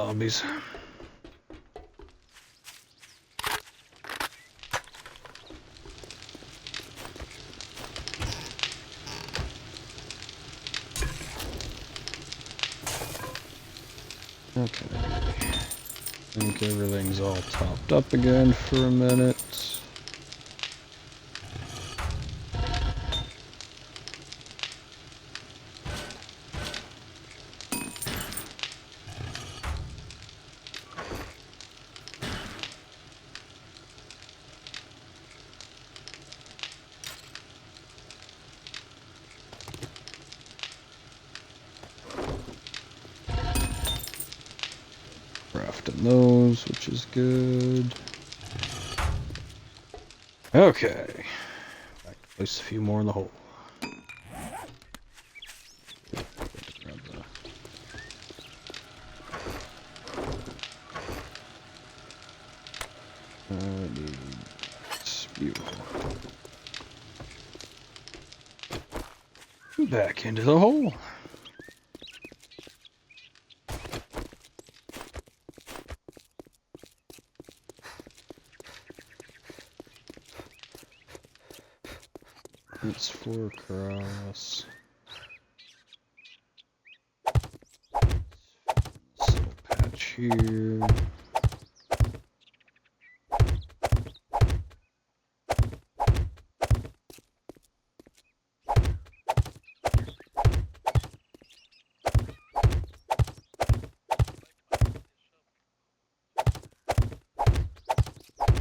Zombies. Okay. I think everything's all topped up again for a minute. Crafting those, which is good. Okay. Back to place a few more in the hole. It's beautiful. Back into the hole. It's 4 across. This little patch here.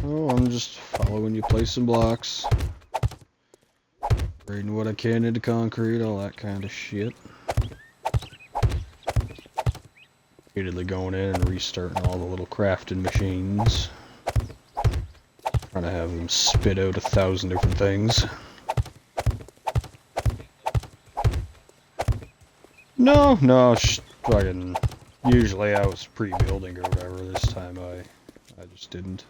Oh, I'm just following you, placing blocks. Grading what I can into concrete, all that kind of shit. Repeatedly going in and restarting all the little crafting machines. Trying to have them spit out 1,000 different things. No, fucking. Usually I was pre-building or whatever. This time I just didn't.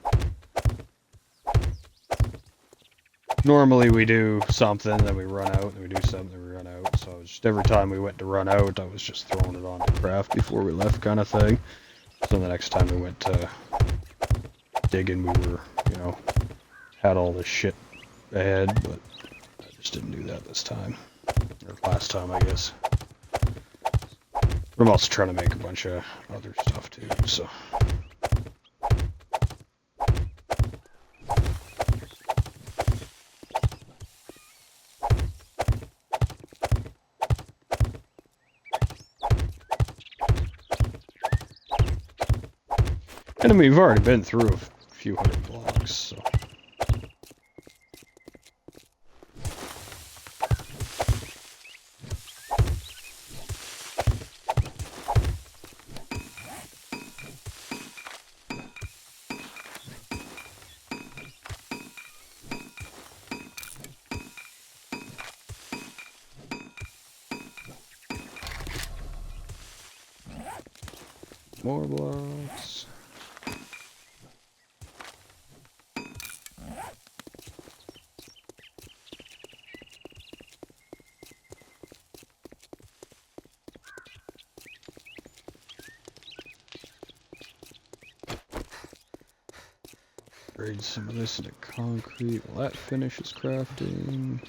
Normally we do something, then we run out, then we do something, then we run out. So just every time we went to run out, I was just throwing it on to craft before we left, kind of thing. So the next time we went to digging, we were, you know, had all this shit ahead, but I just didn't do that this time. Or last time, I guess. But I'm also trying to make a bunch of other stuff too, so. And I mean, we've already been through a few hundred blocks, so. More blocks. Grade some of this into concrete while that finishes crafting.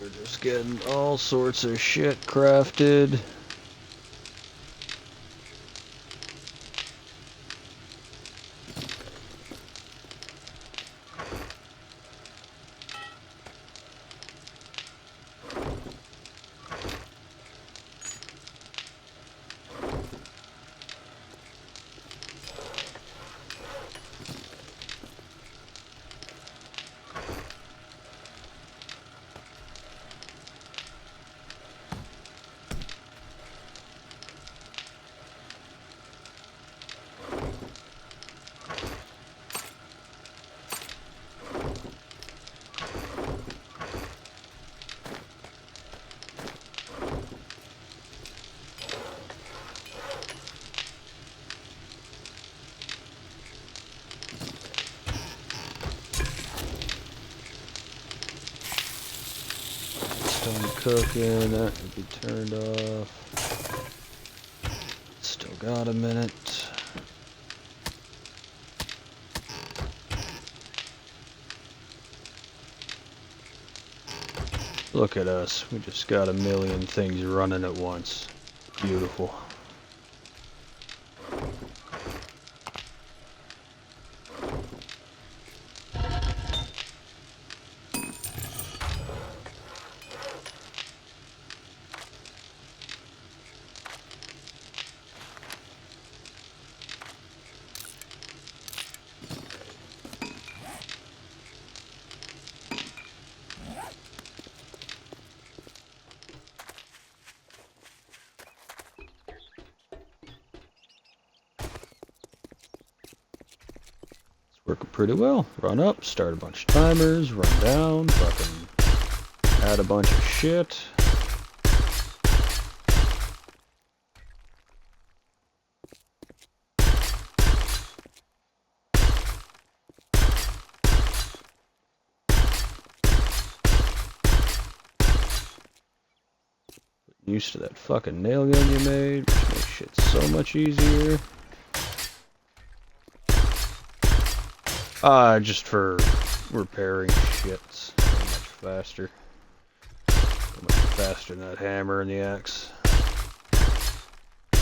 We're just getting all sorts of shit crafted. Done cooking, that can be turned off. Still got a minute. Look at us, we just got a million things running at once. Beautiful. Working pretty well. Run up, start a bunch of timers, run down, fucking add a bunch of shit. Used to that fucking nail gun you made, which makes shit so much easier. Just for repairing shit. So much faster. So much faster than that hammer and the axe. I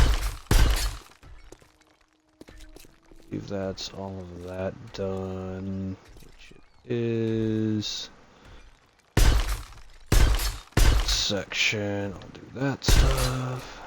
believe that's all of that done, which it is. Section, I'll do that stuff.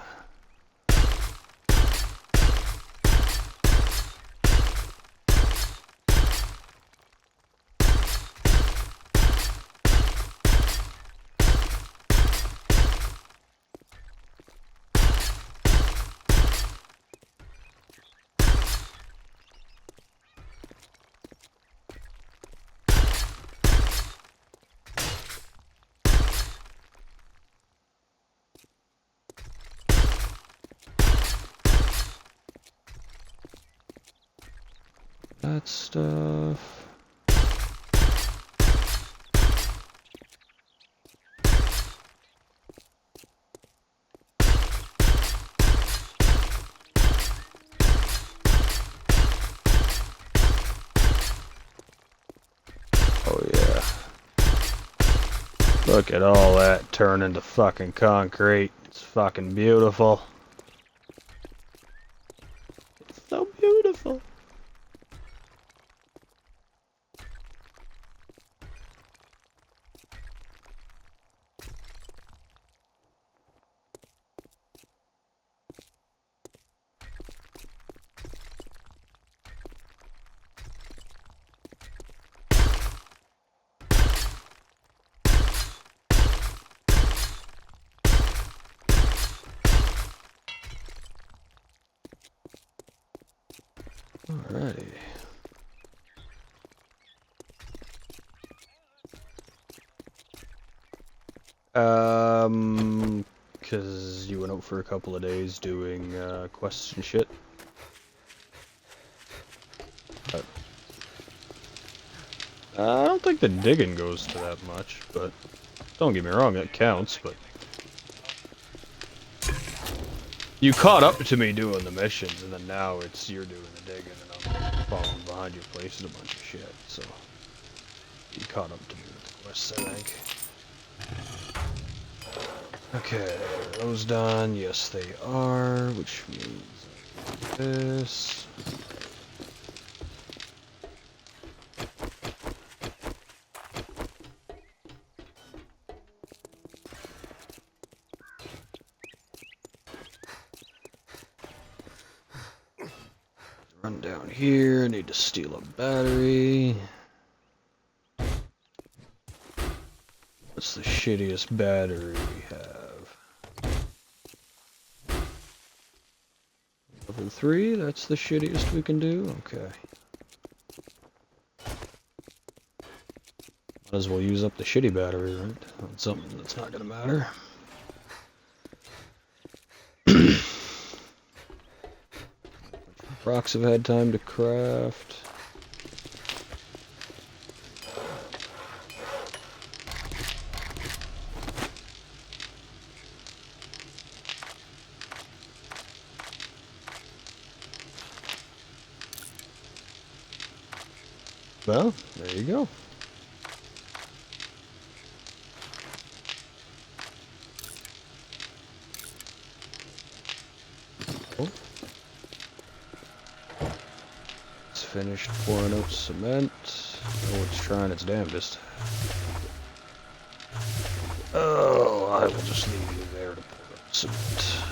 That stuff. Oh yeah. Look at all that turn into fucking concrete. It's fucking beautiful. It's so beautiful. Alrighty. Cause you went out for a couple of days doing quests and shit. I don't think the digging goes to that much, but don't get me wrong, it counts, but you caught up to me doing the missions, and then now it's you're doing the digging, and I'm following behind you placing a bunch of shit, so you caught up to me with the quests, I think. Okay, are those done? Yes, they are, which means this. Run down here, I need to steal a battery. What's the shittiest battery we have? Level 3, that's the shittiest we can do? Okay. Might as well use up the shitty battery, right? On something that's not gonna matter. Rocks have had time to craft. Well, there you go. Oh. It's finished pouring out cement. Oh, it's trying its damnedest. Oh, I will just leave you there to pour out cement.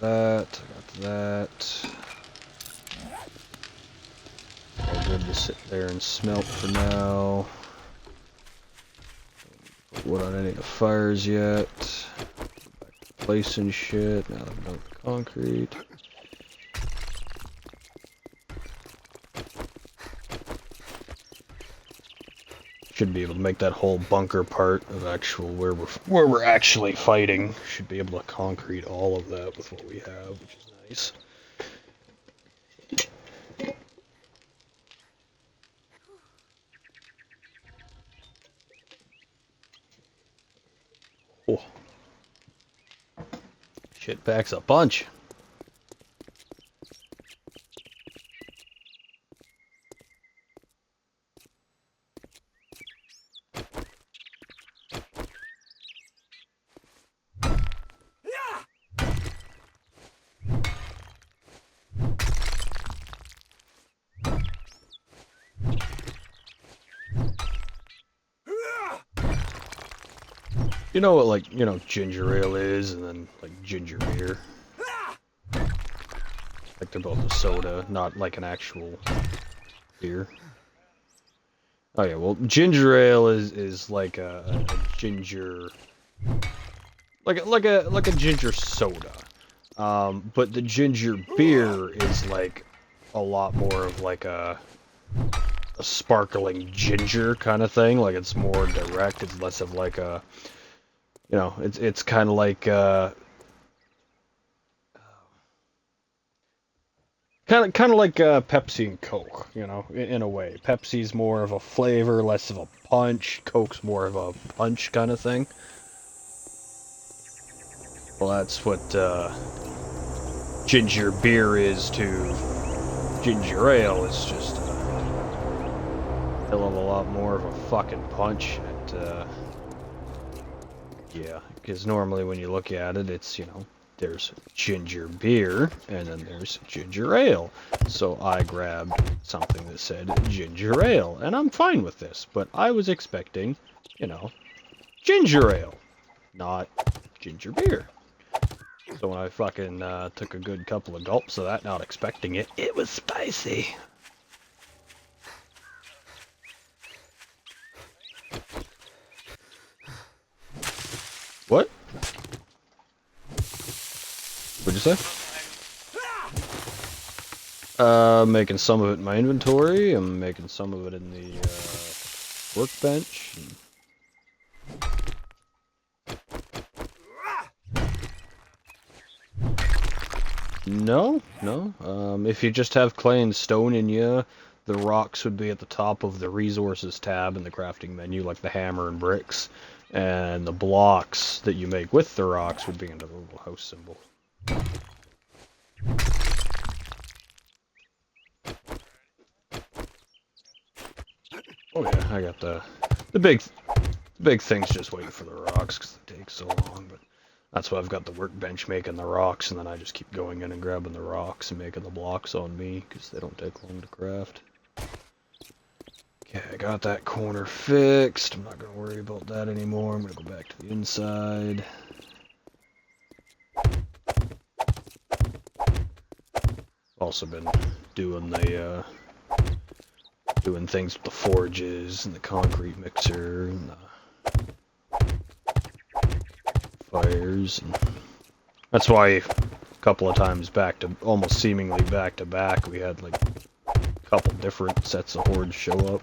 That, I got that. All good to sit there and smelt for now. Put wood on any of the fires yet. Go back to placing shit. Now I've done the concrete. Should be able to make that whole bunker part of actual where we're actually fighting. Should be able to concrete all of that with what we have, which is nice. Oh. Shit packs a punch. You know what, like, you know, ginger ale is, and then, like, ginger beer. Like, they're both a soda, not like an actual beer. Oh yeah, well, ginger ale is like a ginger, like a ginger soda. But the ginger beer is like a lot more of like a sparkling ginger kind of thing. Like it's more direct. It's less of like a, you know, it's kind of like kind of like Pepsi and Coke, you know, in a way. Pepsi's more of a flavor, less of a punch. Coke's more of a punch kind of thing. Well, that's what ginger beer is to ginger ale. It's just a hell of a lot more of a fucking punch. And yeah, because normally when you look at it, it's, you know, there's ginger beer and then there's ginger ale. So I grabbed something that said ginger ale, and I'm fine with this. But I was expecting, you know, ginger ale, not ginger beer. So when I fucking took a good couple of gulps of that, not expecting it, it was spicy. What? What'd you say? Making some of it in my inventory. I'm making some of it in the workbench. No, no. If you just have clay and stone in you, the rocks would be at the top of the resources tab in the crafting menu, like the hammer and bricks. And the blocks that you make with the rocks would be under the little house symbol. Oh yeah, I got the big The big thing's just waiting for the rocks, because it takes so long, but that's why I've got the workbench making the rocks, and then I just keep going in and grabbing the rocks and making the blocks on me, because they don't take long to craft. Okay, I got that corner fixed. I'm not going to worry about that anymore. I'm going to go back to the inside. Also been doing the doing things with the forges and the concrete mixer and the fires, and that's why a couple of times back to almost seemingly back to back we had like a couple different sets of hordes show up,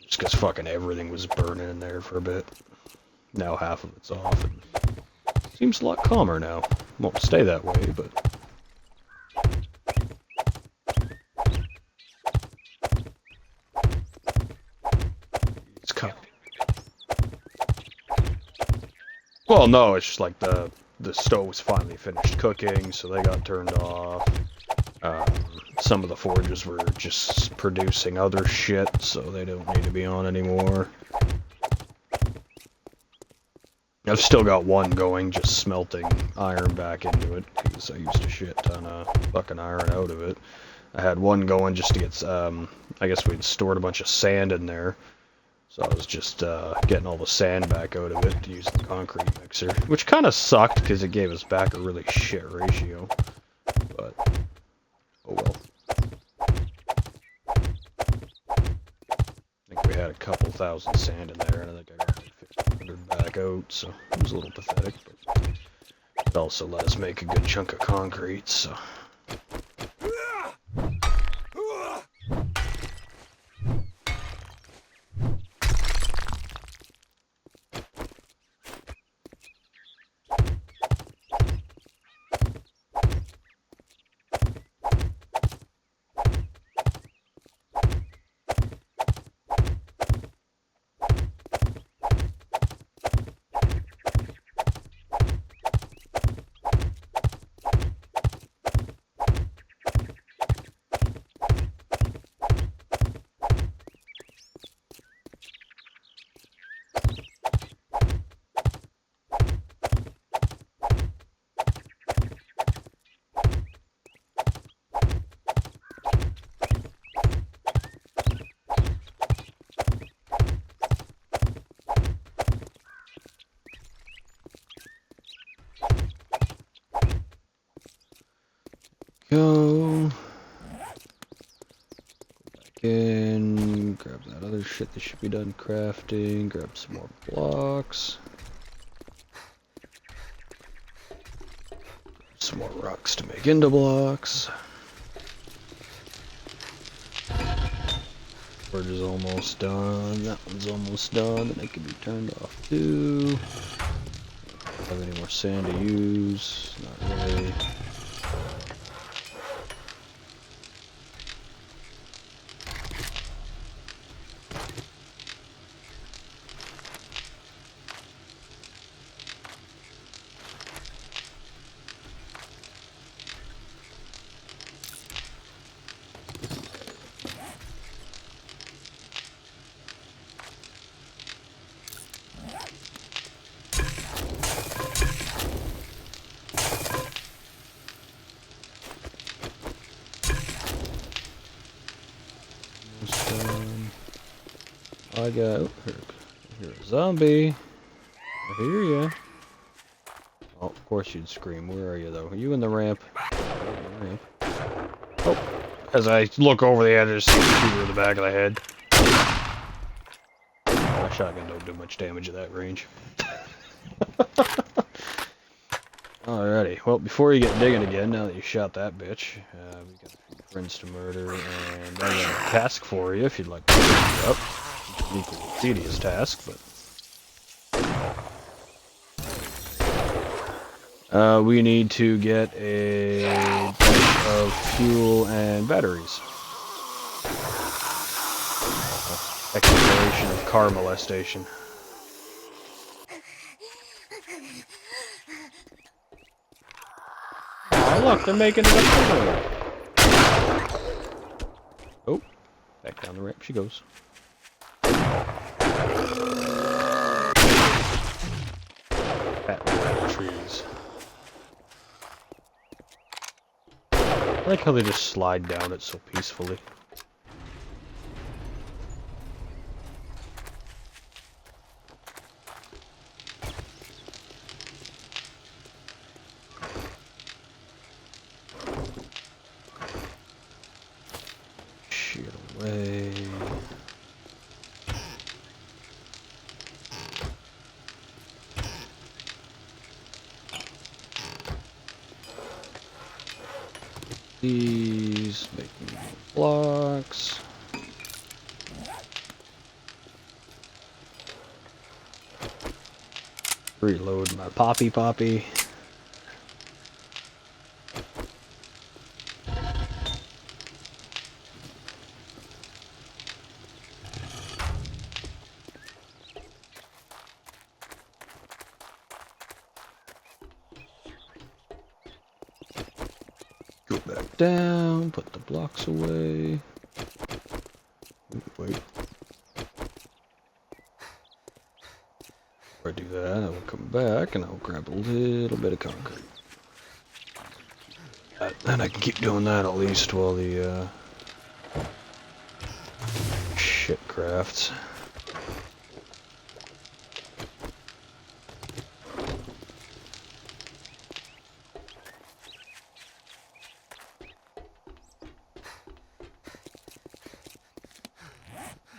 just because fucking everything was burning in there for a bit. Now half of it's off and seems a lot calmer now. Won't stay that way, but well, no, it's just like the stove was finally finished cooking, so they got turned off. Some of the forges were just producing other shit, so they don't need to be on anymore. I've still got one going, just smelting iron back into it, because I used a shit ton of fucking iron out of it. I had one going just to get, I guess we'd stored a bunch of sand in there. So I was just getting all the sand back out of it to use the concrete mixer, which kind of sucked because it gave us back a really shit ratio. But, oh well. I think we had a couple thousand sand in there, and I think I got like 1,500 back out, so it was a little pathetic, but it also let us make a good chunk of concrete, so. Go back in, grab that other shit that should be done crafting, grab some more blocks, some more rocks to make into blocks. Forge is almost done, that one's almost done, then it can be turned off too. Don't have any more sand to use, not really. I got, oh, here a zombie. I hear ya. Oh, of course you'd scream. Where are you though? Are you in the ramp? Oh, as I look over the edge, I just see a shooter in the back of the head. My shotgun don't do much damage at that range. Alrighty, well, before you get digging again, now that you shot that bitch, we got a few friends to murder, and I got a task for you if you'd like to pick it up. It's an equally tedious task, but we need to get a bunch of fuel and batteries. Exploration of car molestation. Oh look, they're making it up there. Oh, back down the ramp she goes. Fat trees. I like how they just slide down it so peacefully. Shit away. These, making blocks. Reload my poppy. Go back down, put the blocks away. Ooh, wait. Before I do that, I will come back and I'll grab a little bit of concrete. And I can keep doing that at least while the shit crafts.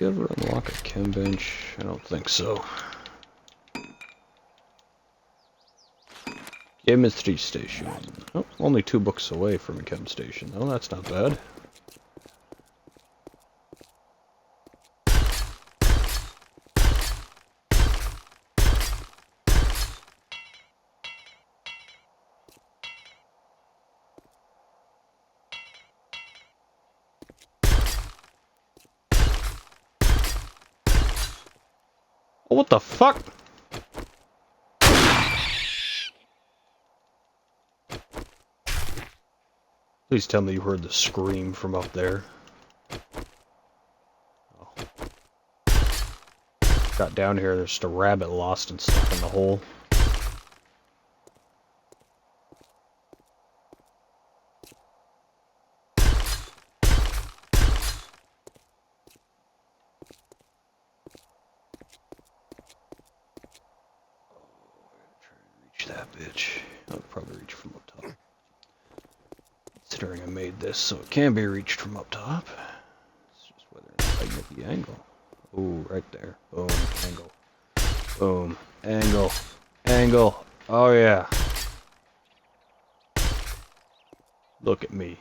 You ever unlock a chem bench? I don't think so. Chemistry station. Oh, only 2 books away from a chem station. Oh, that's not bad. Oh, what the fuck? Please tell me you heard the scream from up there. Oh. Got down here, there's just a rabbit lost and stuck in the hole. That bitch. I'll probably reach from up top. Considering I made this so it can be reached from up top. It's just whether or not I can get the angle. Ooh, right there. Boom, angle. Boom, angle. Angle. Oh yeah. Look at me,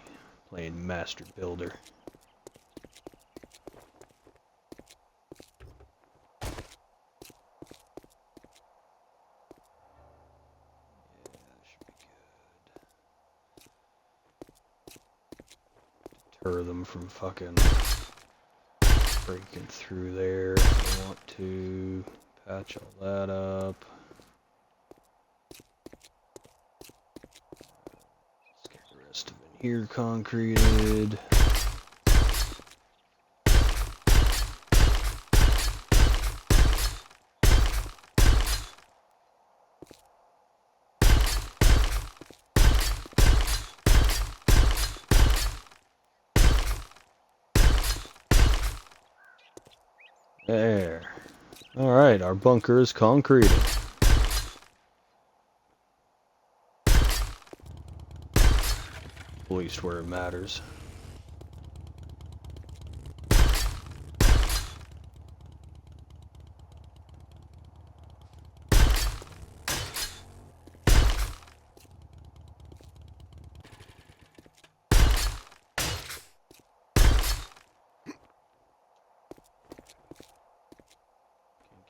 playing Master Builder. Deter them from fucking breaking through there. I want to patch all that up. Let's get the rest of it here concreted. There. Alright, our bunker is concreted. At least where it matters.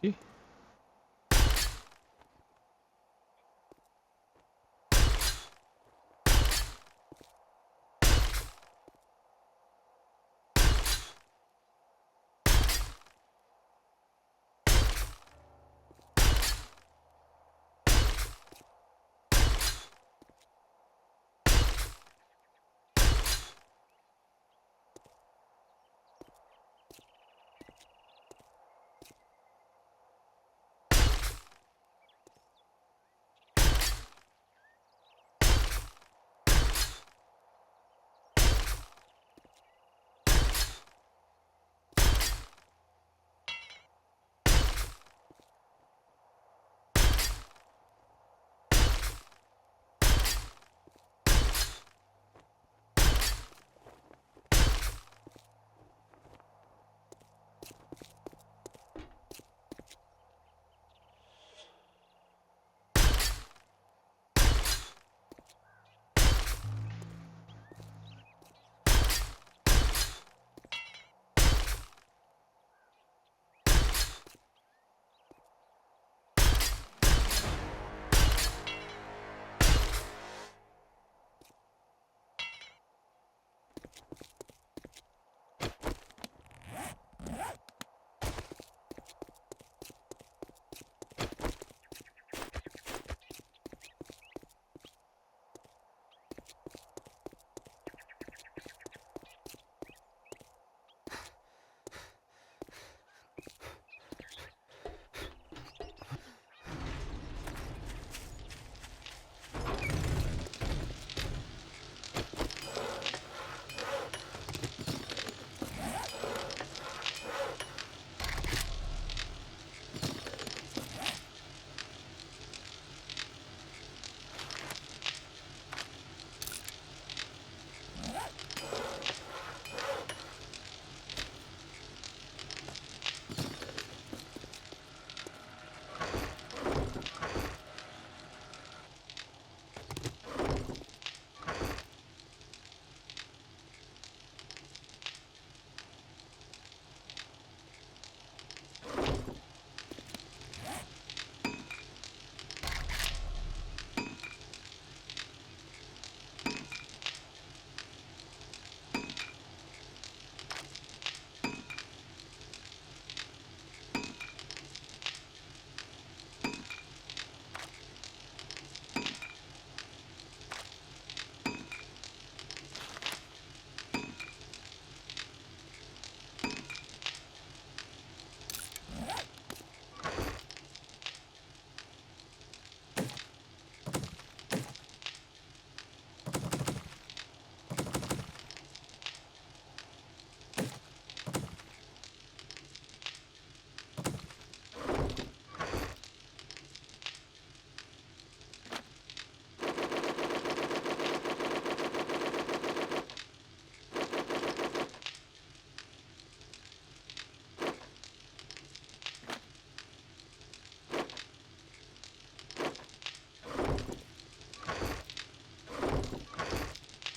Kinky.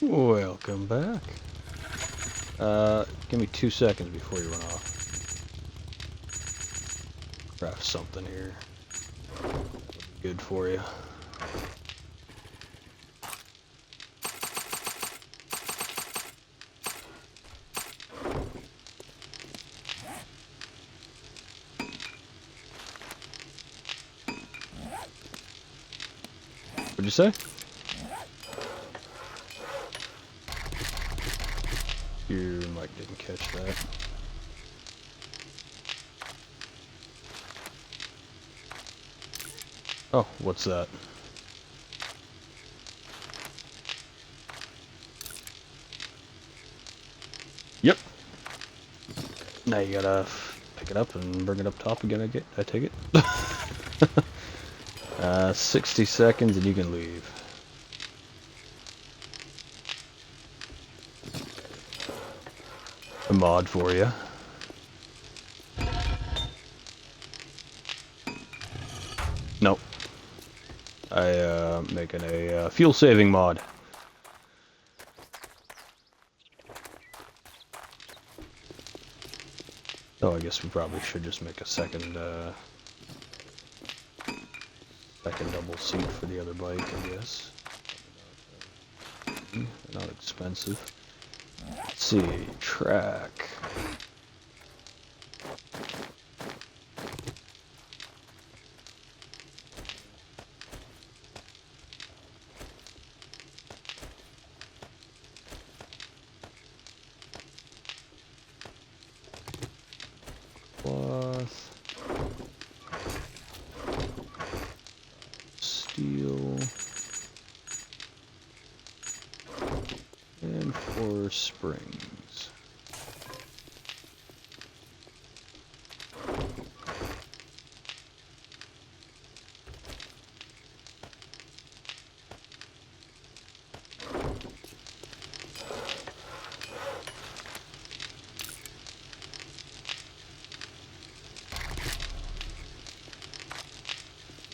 Welcome back. Give me 2 seconds before you run off. Craft something here. That'll be good for you. What'd you say? Your mic didn't catch that. Oh, what's that? Yep. Now you gotta pick it up and bring it up top again, I take it? 60 seconds and you can leave. A mod for you. Nope. Making a fuel saving mod. Oh, I guess we probably should just make a second double seat for the other bike, I guess. Not expensive. Let's see, track. Cloth. Steel. And 4 springs.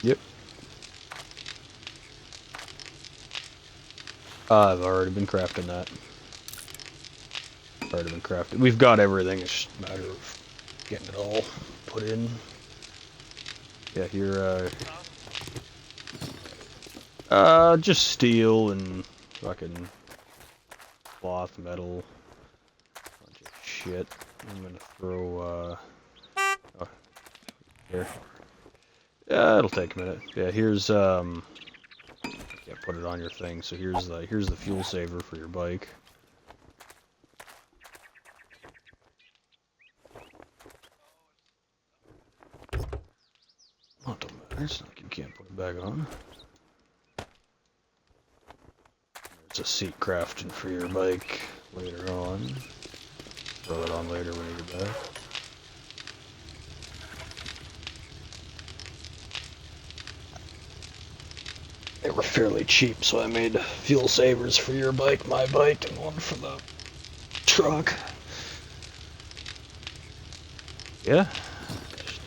Yep. I've already been crafting that. Already been crafted. We've got everything. It's just a matter of getting it all put in. Yeah, here, just steel and fucking cloth, metal, bunch of shit. I'm gonna throw, oh, here. Yeah, it'll take a minute. Yeah, here's, I can't put it on your thing, so here's the fuel saver for your bike. Oh, don't matter, it's not like you can't put it back on. There's a seat crafting for your bike later on. Throw it on later when you get back. They were fairly cheap, so I made fuel savers for your bike, my bike, and one for the truck. Yeah. Just,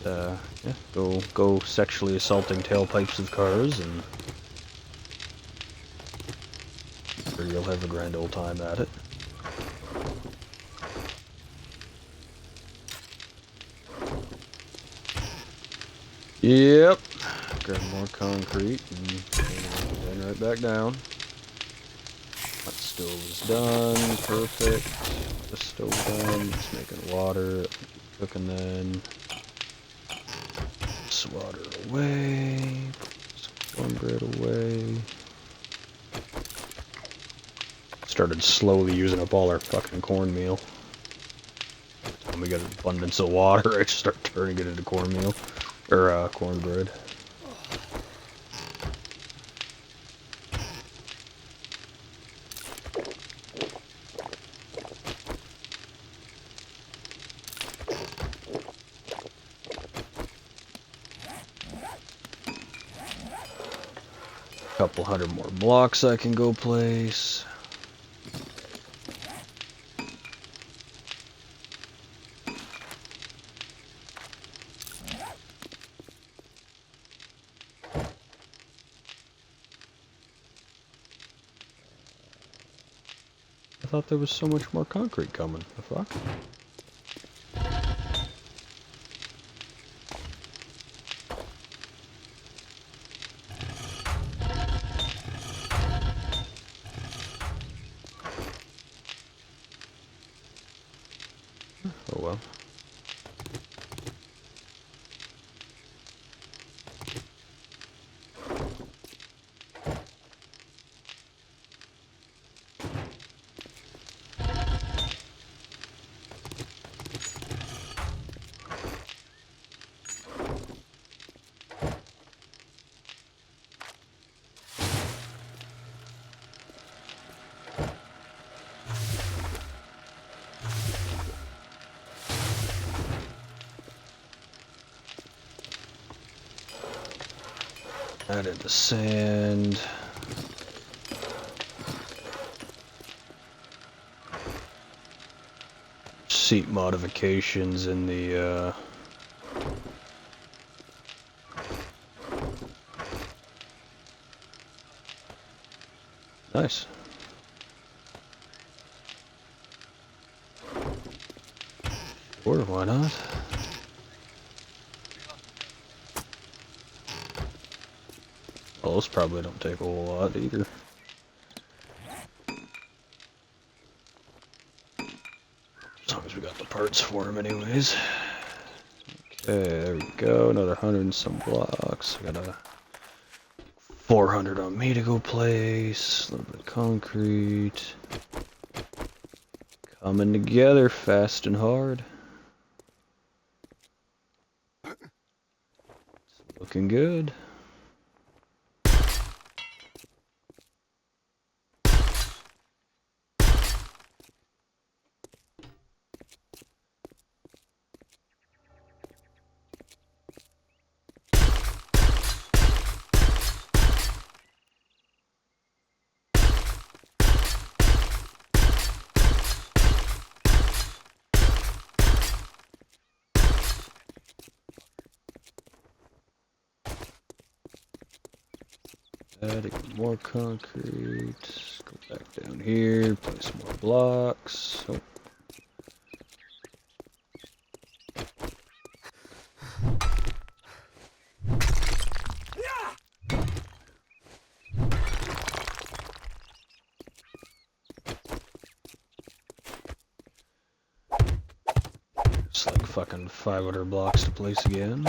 yeah, go sexually assaulting tailpipes of cars, and sure you'll have a grand old time at it. Yep. Grab more concrete and then right back down. That stove is done. Perfect. The stove done. It's making water. Keep cooking then. This water away. Put this cornbread away. Started slowly using up all our fucking cornmeal. When we got an abundance of water, I just start turning it into cornmeal. Or, cornbread. Couple hundred more blocks I can go place. thought there was so much more concrete coming. The fuck? Oh well. Added the sand. Seat modifications in the nice. Sure, why not? Well, those probably don't take a whole lot either. As long as we got the parts for them anyways. Okay, there we go. Another 100 and some blocks. I got a 400 on me to go place. A little bit of concrete. Coming together fast and hard. It's looking good. Adding more concrete. Go back down here, place more blocks. Oh. It's like fucking 500 blocks to place again.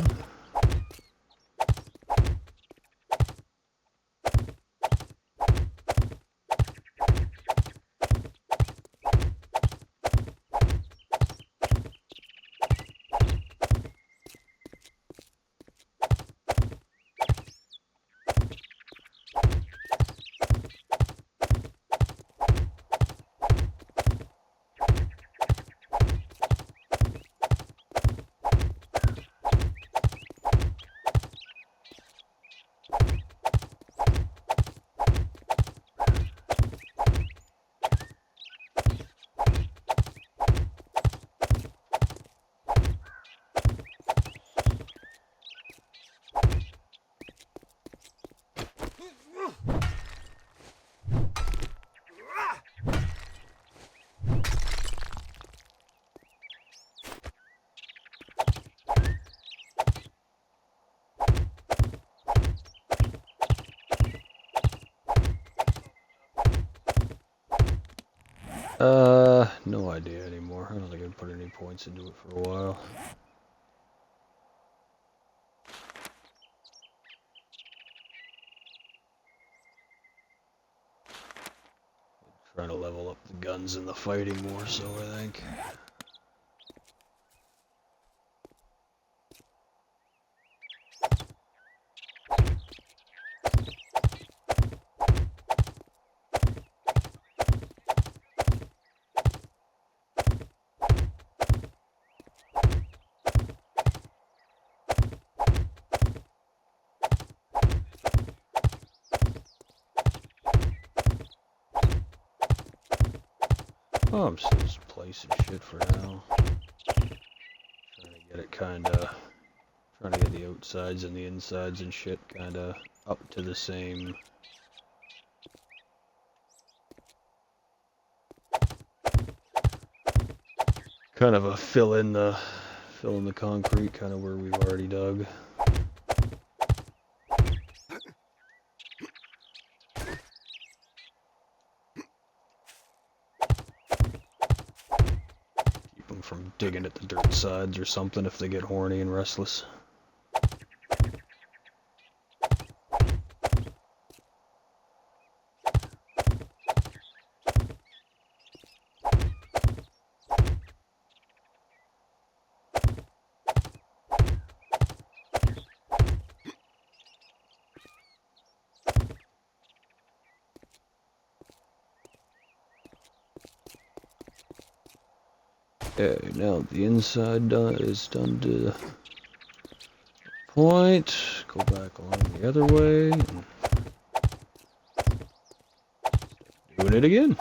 No idea anymore. I don't think I've put any points into it for a while. Trying to level up the guns and the fighting more so, I think. Oh, I'm still just placing shit for now. Trying to get it kinda... Trying to get the outsides and the insides and shit kinda up to the same... kind of a fill in the concrete, kind of where we've already dug. Keep them from digging at the dirt sides or something if they get horny and restless. Okay, now the inside is done to the point. Go back along the other way. And doing it again.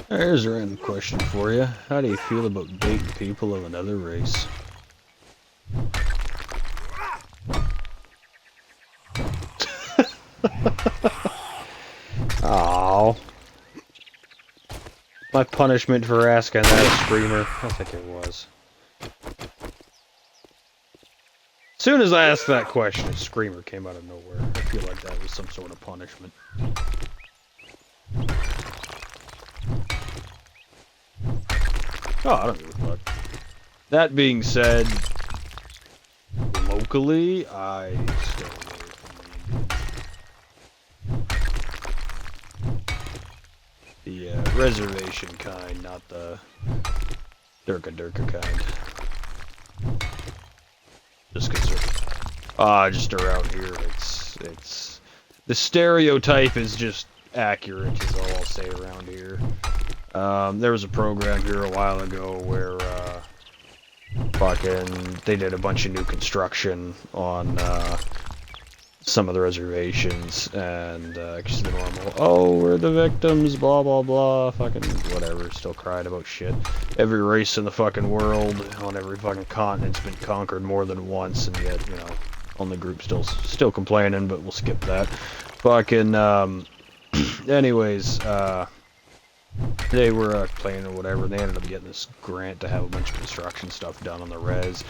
There's a random question for you. How do you feel about dating people of another race? Oh, my punishment for asking that, Screamer. I think it was. As soon as I asked that question, Screamer came out of nowhere. I feel like that was some sort of punishment. Oh, I don't give a fuck. That being said, locally, I stay away from the Indians. The reservation kind, not the Durka kind. Just because they're, just around here, it's the stereotype is just accurate, is all I'll say around here. There was a program here a while ago where fucking, they did a bunch of new construction on, some of the reservations, and, just the normal, oh, we're the victims, blah, blah, blah, fucking, whatever, still crying about shit. Every race in the fucking world, on every fucking continent's been conquered more than once, and yet, you know, only group still complaining, but we'll skip that. Fucking, anyways, they were, playing or whatever, and they ended up getting this grant to have a bunch of construction stuff done on the res.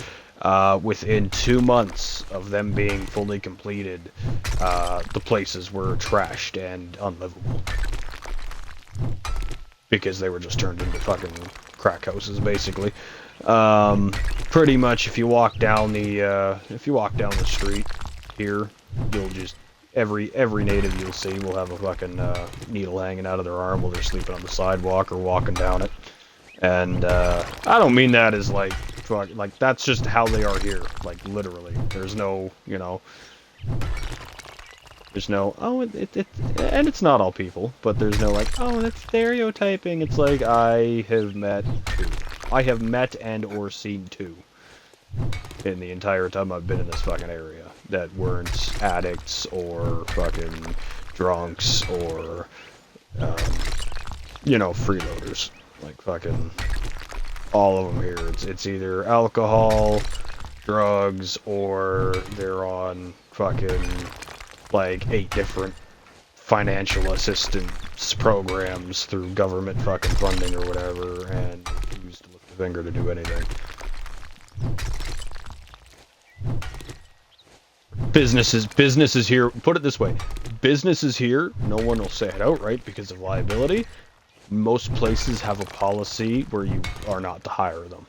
Within 2 months of them being fully completed, the places were trashed and unlivable. Because they were just turned into fucking crack houses, basically. Pretty much, if you walk down the street here, you'll just, every native you'll see will have a fucking, needle hanging out of their arm while they're sleeping on the sidewalk or walking down it. And, I don't mean that as, like, that's just how they are here, like, literally. There's no, you know, there's no, oh, and it's not all people, but there's no, like, oh, that's stereotyping. It's like, I have met and or seen two in the entire time I've been in this fucking area that weren't addicts or fucking drunks or, you know, freeloaders. Like, fucking, all of them here. It's either alcohol, drugs, or they're on fucking, like, 8 different financial assistance programs through government fucking funding or whatever, and refuse to lift a finger to do anything. Businesses here, put it this way, businesses here, no one will say it outright because of liability. Most places have a policy where you are not to hire them.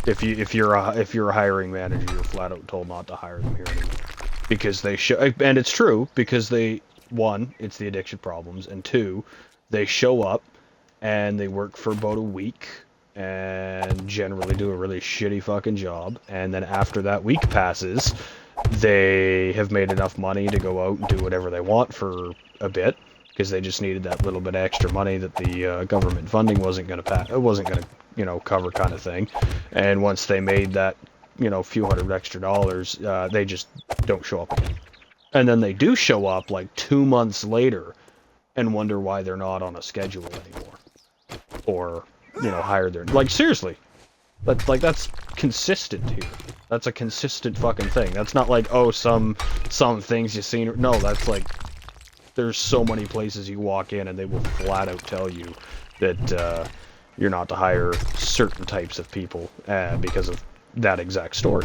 If you're a hiring manager, you're flat out told not to hire them here anymore. Because they show, and it's true, because they, one, it's the addiction problems, and two, they show up and they work for about a week and generally do a really shitty fucking job, and then after that week passes, they have made enough money to go out and do whatever they want for a bit, because they just needed that little bit of extra money that the government funding wasn't going to, you know, cover, kind of thing. And once they made that, you know, few hundred extra dollars, they just don't show up again. And then they do show up like 2 months later and wonder why they're not on a schedule anymore, or, you know, hired there. Like, seriously, that's consistent here. That's a consistent fucking thing. That's not like, oh, some things you've seen. No, that's like, there's so many places you walk in and they will flat out tell you that you're not to hire certain types of people because of that exact story.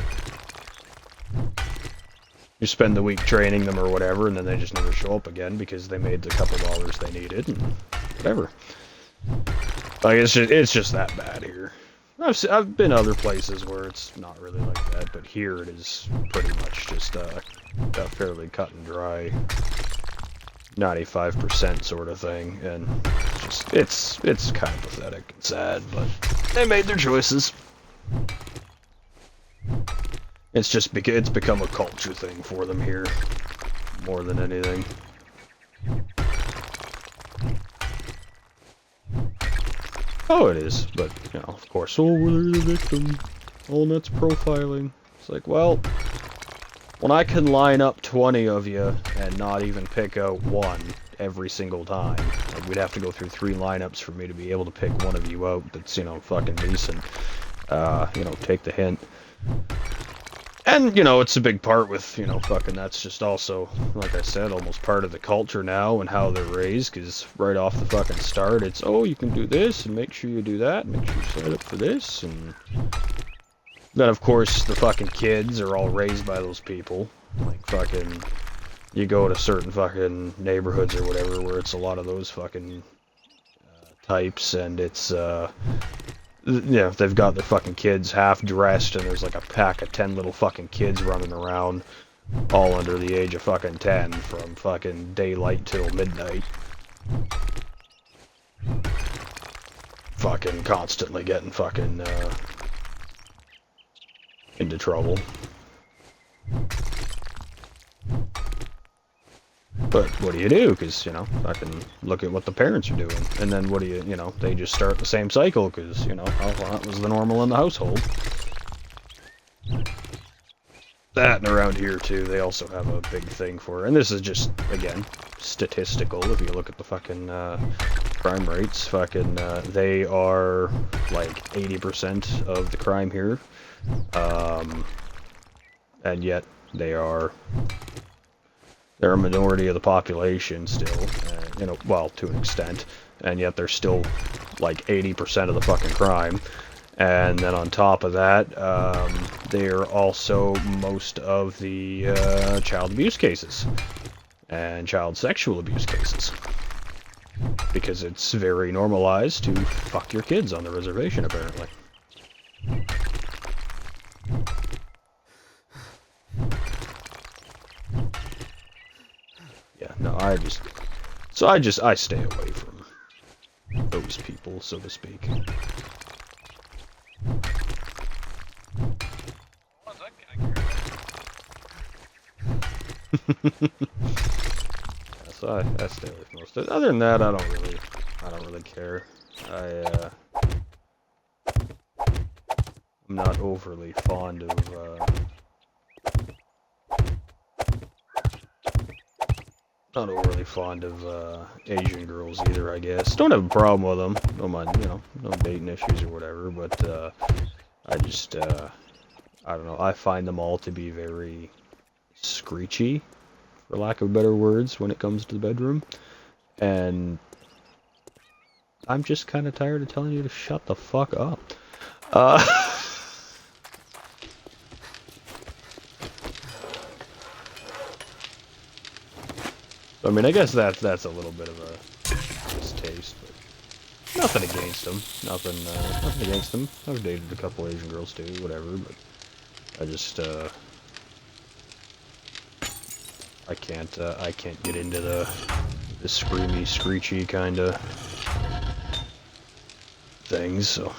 You spend the week training them or whatever, and then they just never show up again because they made the couple dollars they needed and whatever. Like, it's just that bad here. I've been other places where it's not really like that, but here it is pretty much just a fairly cut and dry 95% sort of thing, and it's kind of pathetic and sad, but they made their choices. It's just because it's become a culture thing for them here, more than anything. Oh, it is, but, you know, of course, oh, we're the victim. Oh, and that's profiling. It's like, well, when I can line up 20 of you and not even pick out one every single time, like, we'd have to go through 3 lineups for me to be able to pick one of you out that's, you know, fucking decent. You know, take the hint. And, you know, it's a big part with, you know, fucking, that's just also, like I said, almost part of the culture now and how they're raised, because right off the fucking start, it's, oh, you can do this, and make sure you do that, and make sure you sign up for this, and then, of course, the fucking kids are all raised by those people. Like, fucking, you go to certain fucking neighborhoods or whatever where it's a lot of those fucking types, and it's, you know, they've got their fucking kids half dressed, and there's like a pack of 10 little fucking kids running around, all under the age of fucking 10, from fucking daylight till midnight. Fucking constantly getting fucking, into trouble. But what do you do? Because, you know, I can look at what the parents are doing. And then what do you know, they just start the same cycle because, you know, oh, well, that was the normal in the household. that, and around here too, they also have a big thing for, and this is just, again, statistical. If you look at the fucking crime rates, fucking they are like 80% of the crime here, and yet they're a minority of the population still, you know, well, to an extent, and yet they're still like 80% of the fucking crime. And then on top of that, they're also most of the child abuse cases and child sexual abuse cases, because it's very normalized to fuck your kids on the reservation, apparently. Yeah, no, I stay away from those people, so to speak. So I stay away from most of it. Other than that, I don't really care. I'm not overly fond of Asian girls either, I guess. Don't have a problem with them. Don't mind, you know, no dating issues or whatever, but I just I don't know, I find them all to be very screechy, for lack of better words, when it comes to the bedroom. And I'm just kind of tired of telling you to shut the fuck up. I mean, I guess that's a little bit of a distaste, but nothing against them. Nothing against them. I've dated a couple Asian girls too, whatever, but I just, I can't get into the screamy, screechy kind of things, so.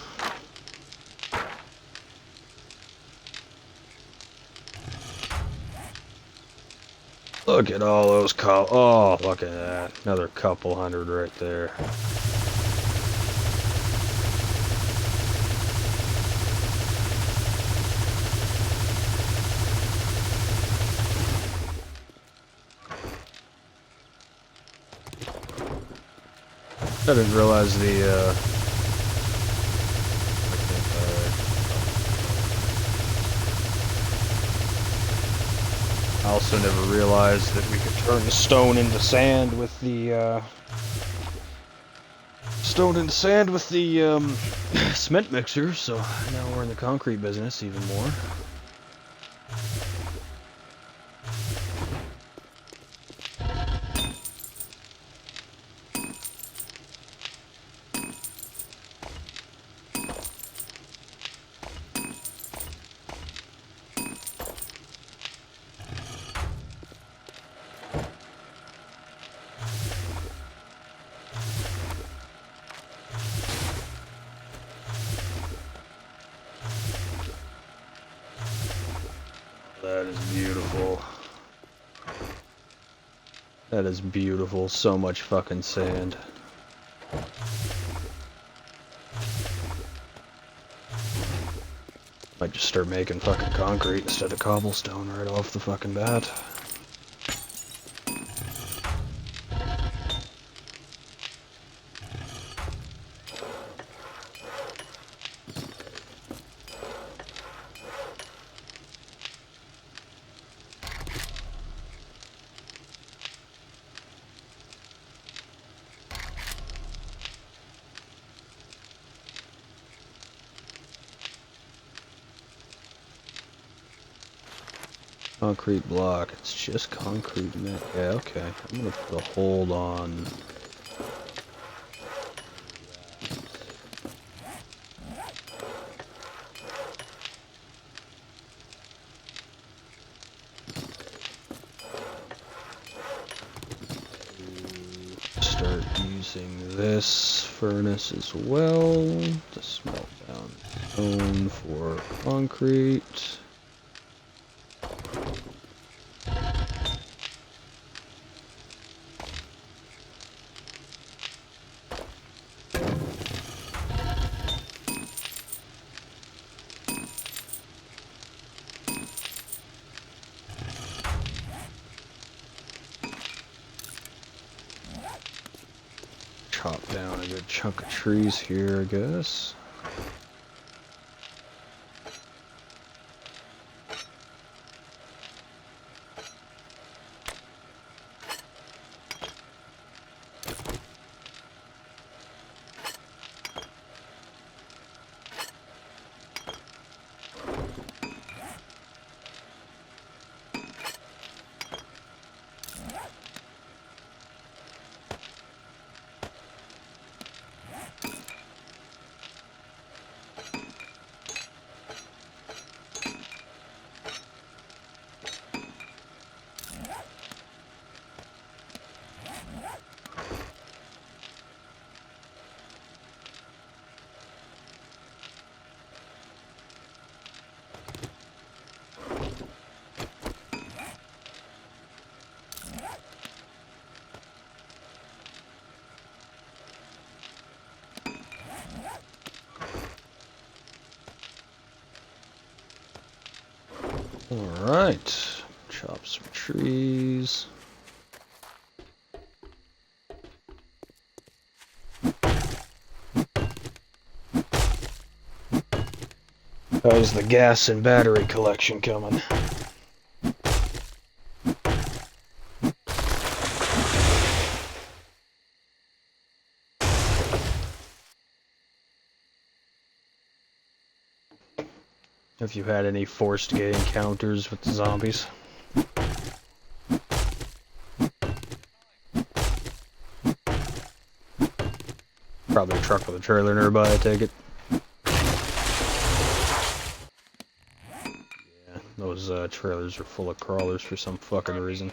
Look at all those oh, look at that. Another couple hundred right there. I didn't realize I also never realized that we could turn the stone into sand with the cement mixer, so now we're in the concrete business even more. That is beautiful. That is beautiful. So much fucking sand. Might just start making fucking concrete instead of cobblestone right off the fucking bat. Concrete block. It's just concrete. Yeah, okay. I'm gonna put a hold on. Start using this furnace as well to smelt down stone for concrete. chop down a good chunk of trees here, I guess. Alright, chop some trees. How's the gas and battery collection coming? Have you had any forced gay encounters with the zombies? Probably a truck with a trailer nearby, I take it. Yeah, those trailers are full of crawlers for some fucking reason.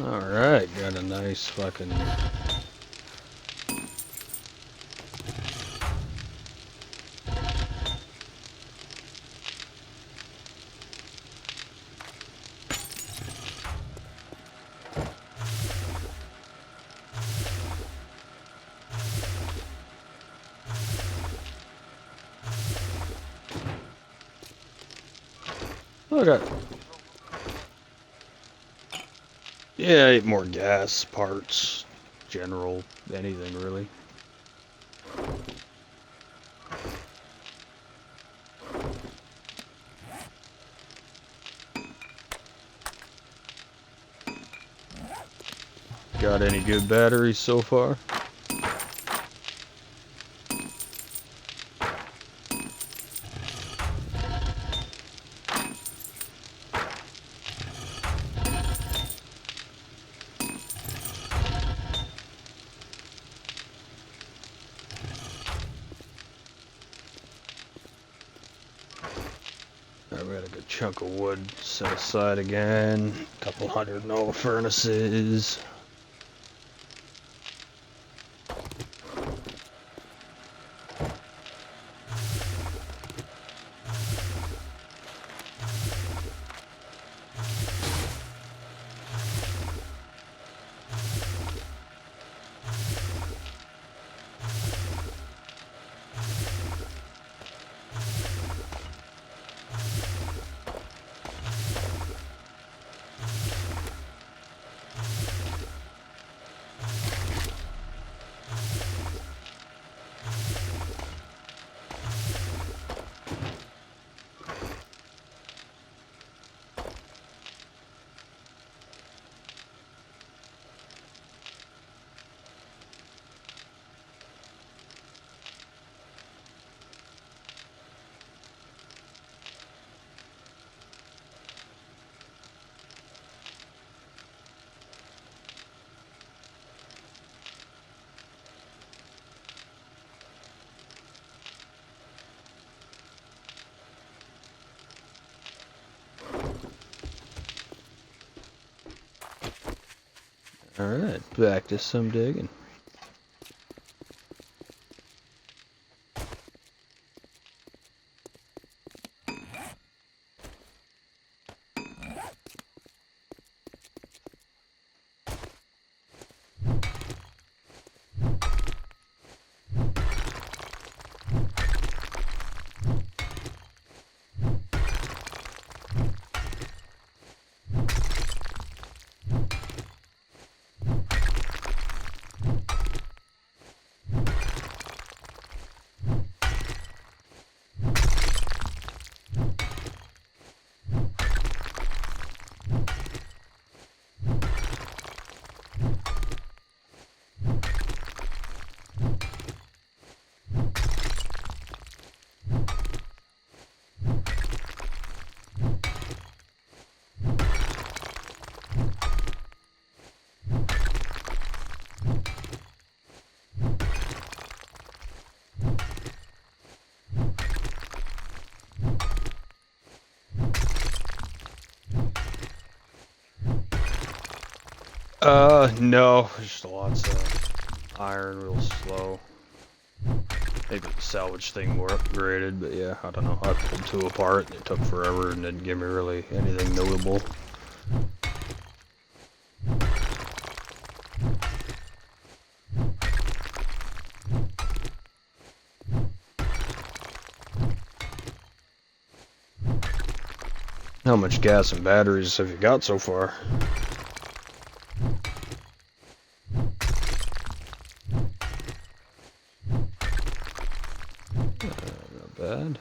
Alright, got a nice fucking... Oh, I got... Yeah, 8 more gas, parts, general, anything really. Got any good batteries so far? chunk of wood set aside again. A couple hundred Nova furnaces. Alright, back to some digging. No, just lots of iron, real slow. Maybe the salvage thing more upgraded, but yeah, I don't know. I pulled two apart, and it took forever and didn't give me really anything notable. How much gas and batteries have you got so far? Not bad.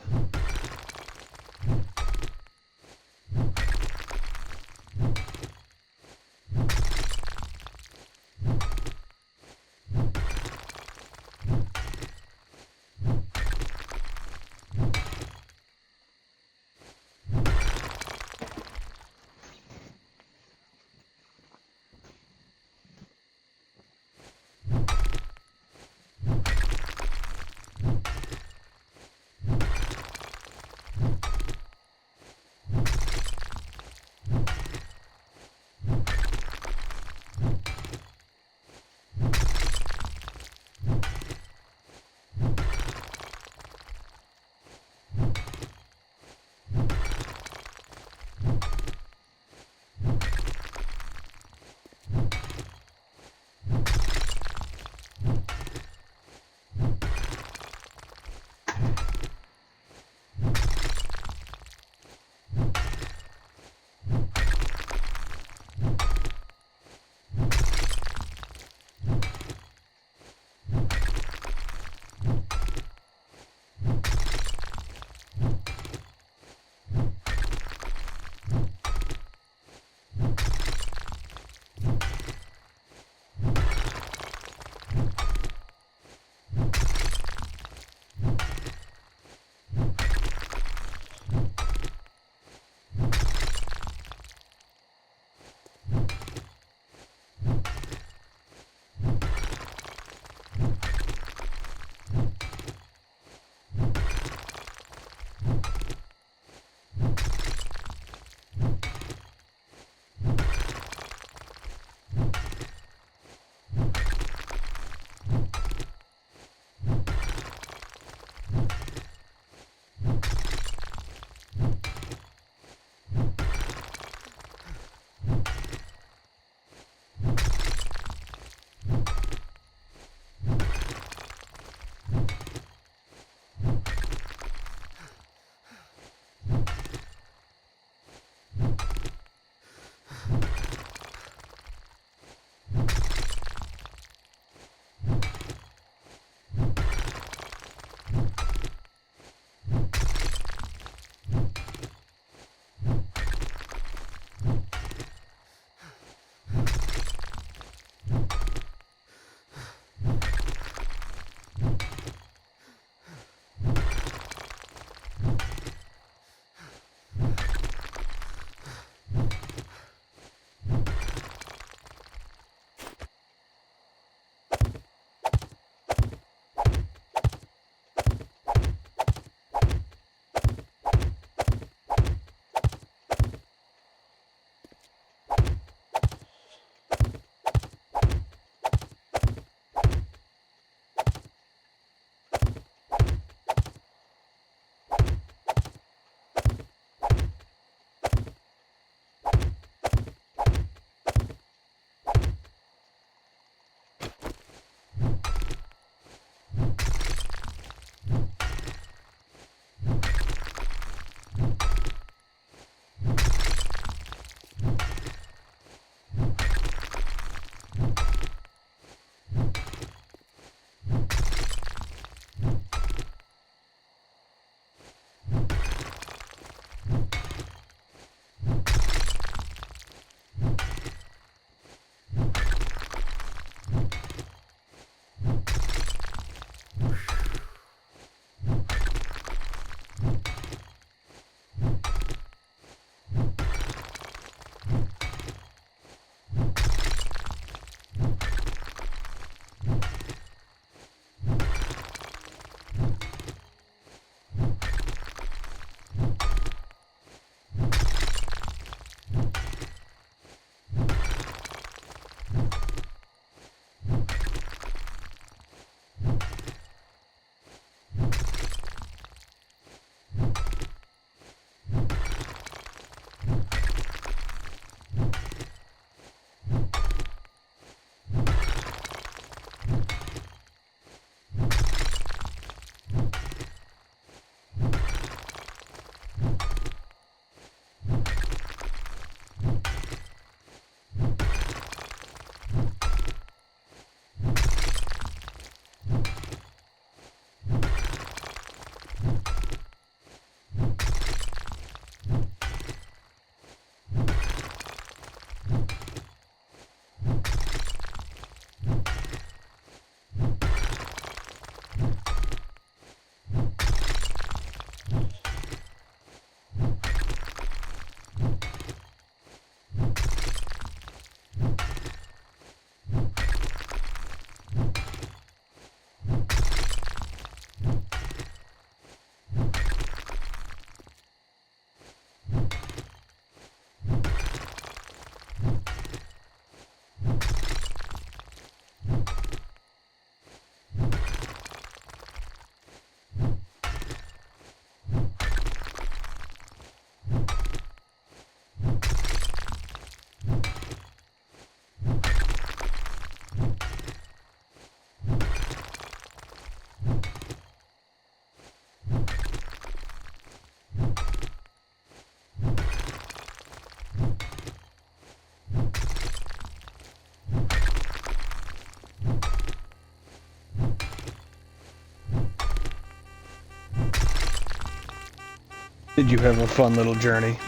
Did you have a fun little journey?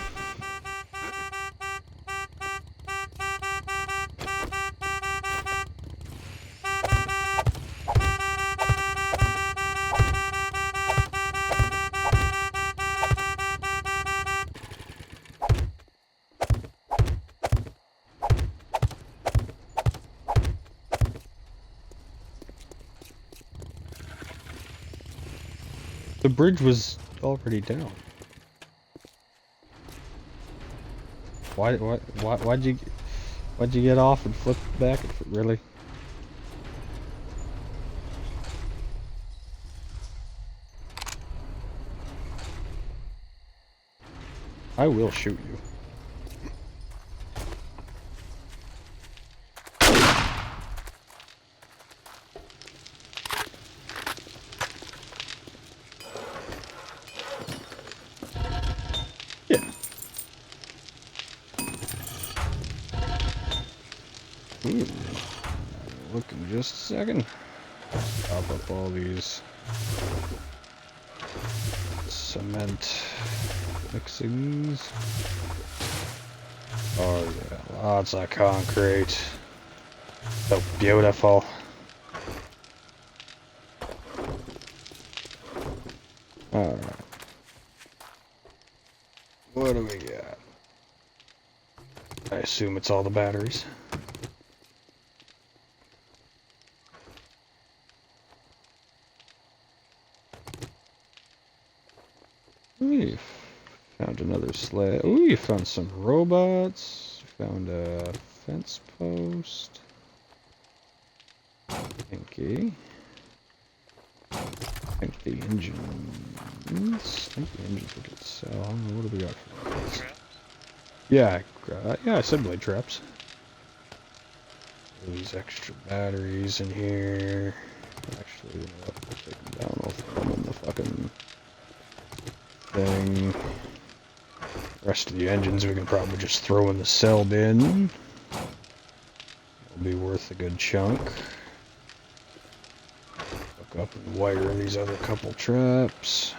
The bridge was already down. Why'd you get off and flip back? Really? I will shoot you. Yeah. Ooh. Look in just a second. Pop up all these cement mixings. Oh yeah, lots of concrete. So beautiful. Alright. What do we got? I assume it's all the batteries. We found another slab. Ooh, you found some robots. Found a fence post. Thanky. I think the engines. I think the engines we could sell. What do we got for these? Yeah, I said blade traps. These extra batteries in here. Actually, you know what? I'll take them down. I'll throw them in the fucking thing. The rest of the engines we can probably just throw in the cell bin. It'll be worth a good chunk. Hook up and wire these other couple traps.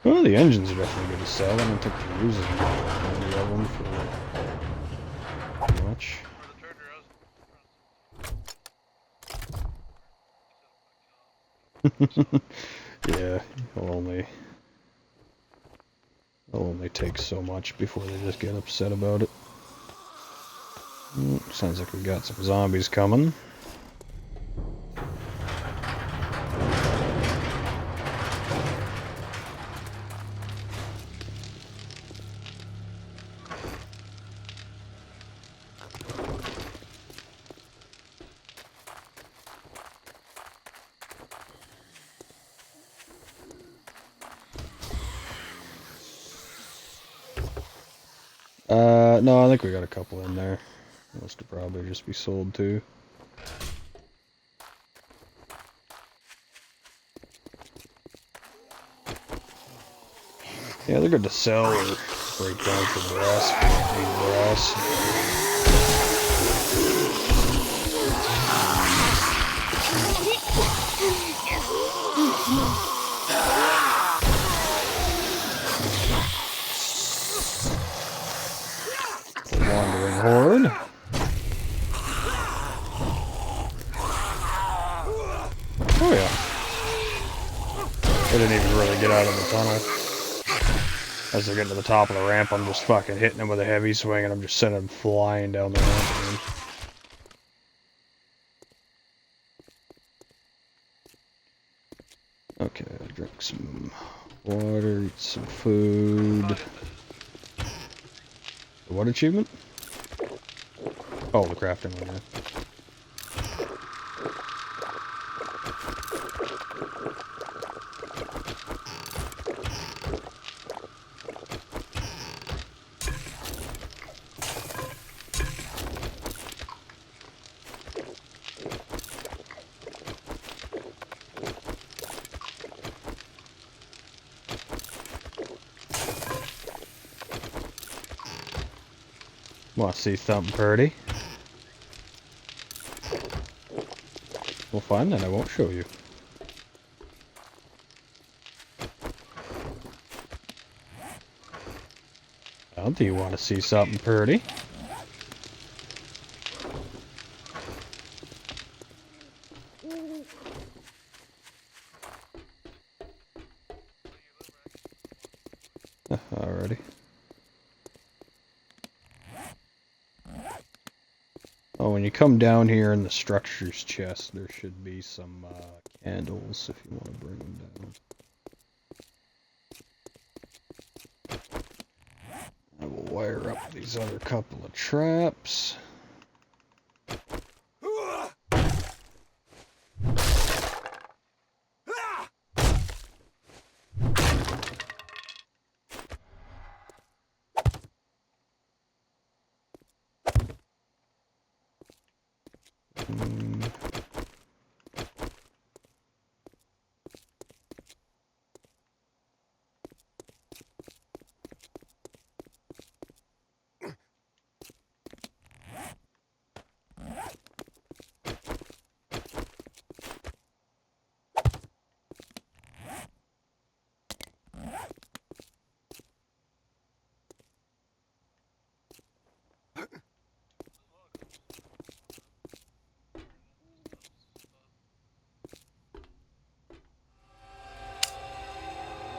Well, the engines are definitely good to sell. I don't think they're using any of them for much. Yeah, it'll only take so much before they just get upset about it. Sounds like we got some zombies coming. No, I think we got a couple in there. Most will probably just be sold too. Yeah, they're good to sell or break down for brass. Need brass. Wandering horde. Oh yeah. They didn't even really get out of the tunnel. As they're getting to the top of the ramp, I'm just fucking hitting them with a heavy swing and I'm just sending them flying down the ramp again. Okay, I'll drink some water, eat some food. What achievement? Oh, the crafting one, yeah. Want to see something pretty? Well, fine then, I won't show you. Oh, do you want to see something pretty? Alrighty. Oh, when you come down here in the structures chest, there should be some candles if you want to bring them down. I will wire up these other couple of traps.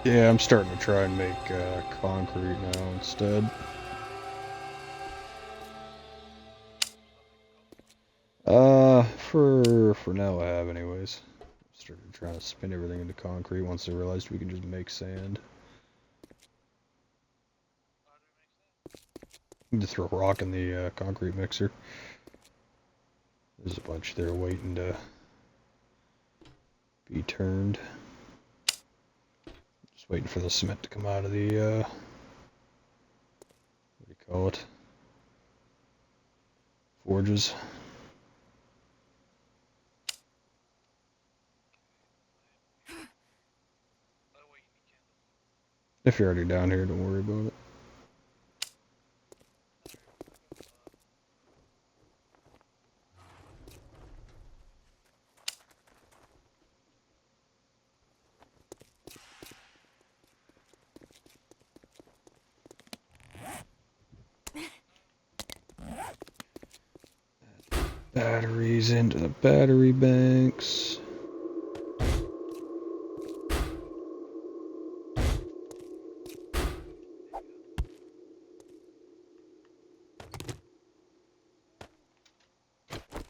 Yeah, I'm starting to try and make concrete now instead. For now I have anyways. Started trying to spin everything into concrete once I realized we can just make sand. You just throw rock in the concrete mixer. There's a bunch there waiting to be turned. Just waiting for the cement to come out of the, what do you call it? Forges. If you're already down here, don't worry about it. Batteries into the battery banks.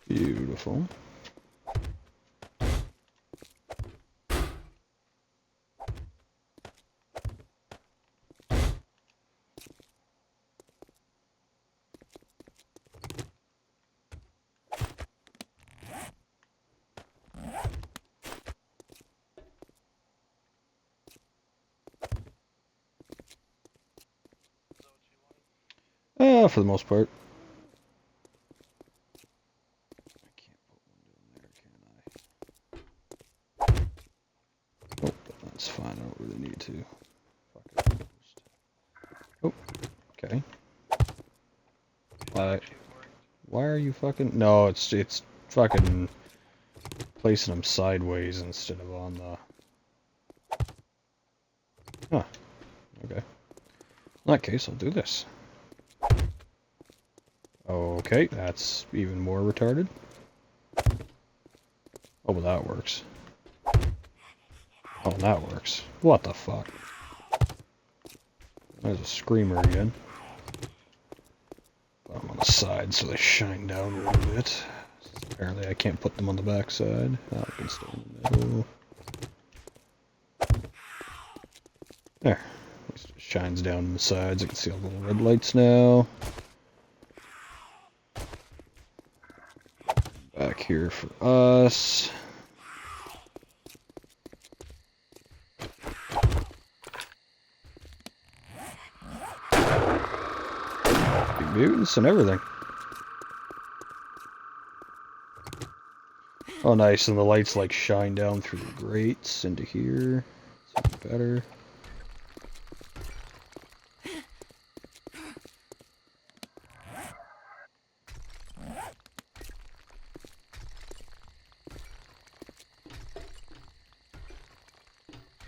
Beautiful. For the most part. I can't put one down there, can I? Oh, but that's fine. I don't really need to. Fuck it. Oh, okay. Why are you fucking? No, it's fucking placing them sideways instead of on the. Huh. Okay. In that case, I'll do this. Okay, that's even more retarded. Oh, well, that works. Oh, that works. What the fuck? There's a screamer again. Put them on the side so they shine down a little bit. Apparently I can't put them on the back side. Oh, I can stay in the middle. There. At least it shines down on the sides. I can see all the little red lights now. Back here for us. Mutants and everything. Oh, nice, and the lights like shine down through the grates into here. It's even better.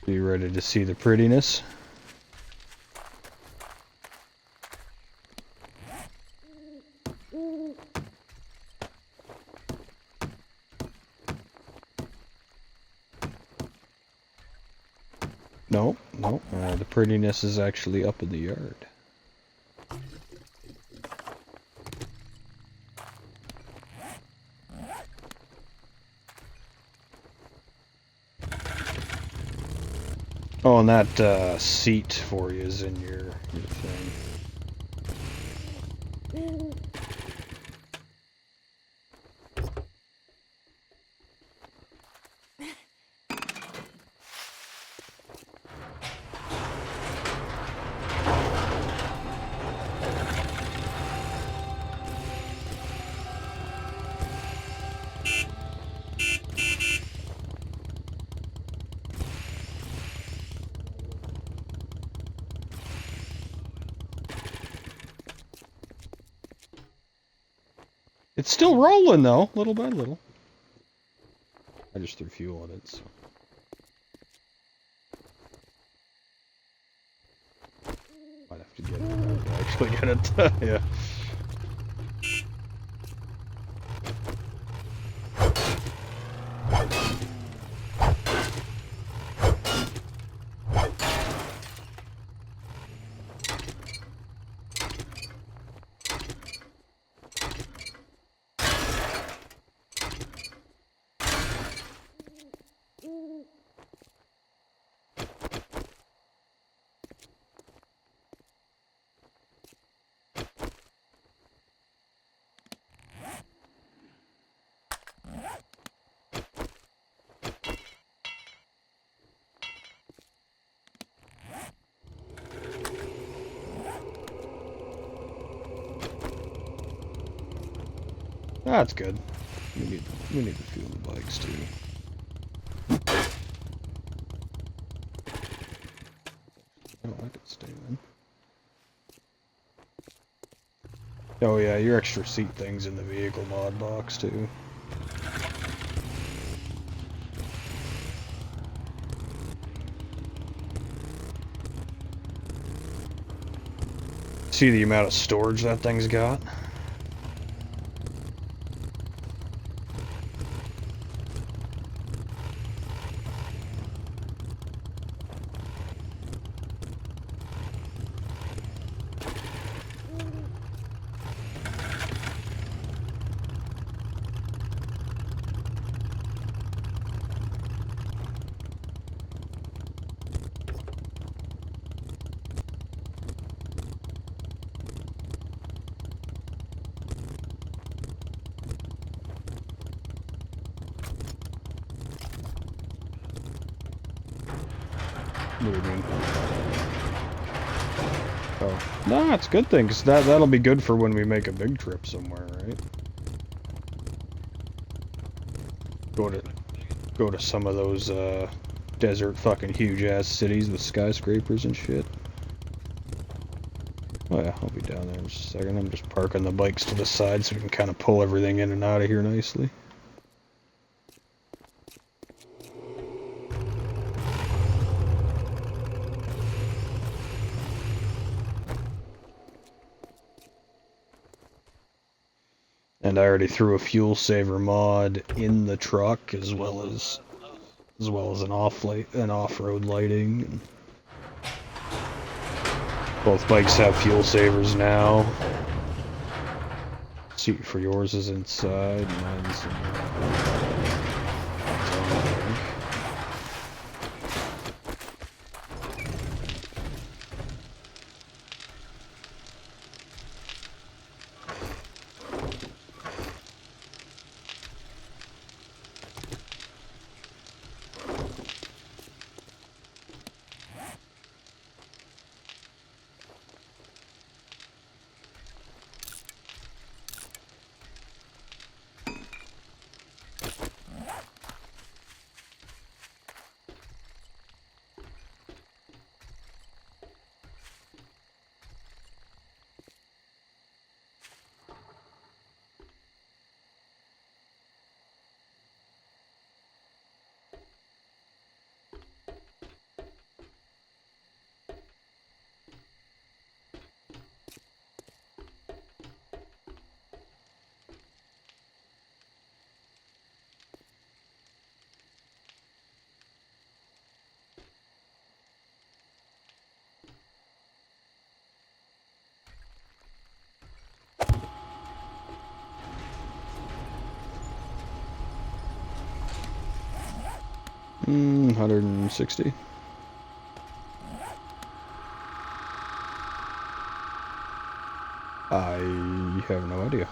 You ready to see the prettiness? No, no, the prettiness is actually up in the yard. Oh, and that seat for you is in your thing. It's still rolling though, little by little. I just threw fuel on it, so. Might have to get it to actually get it. Yeah. That's good. We need to fuel the bikes too. Oh, I could stay in. Oh yeah, your extra seat thing's in the vehicle mod box too. See the amount of storage that thing's got? What do you mean? Oh, no, it's a good thing, 'cause that'll be good for when we make a big trip somewhere, right? Go to some of those desert fucking huge ass cities with skyscrapers and shit. Oh yeah, I'll be down there in just a second. I'm just parking the bikes to the side so we can kind of pull everything in and out of here nicely. And I already threw a fuel saver mod in the truck as well as an off-road lighting. And both bikes have fuel savers now. Seat for yours is inside, mine's in 160. I have no idea.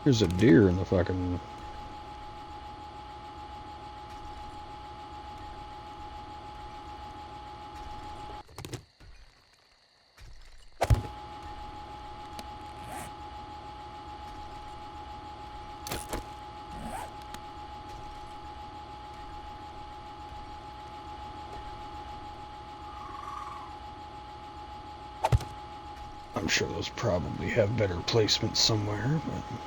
There's a deer in the fucking... I'm sure those probably have better placement somewhere, but...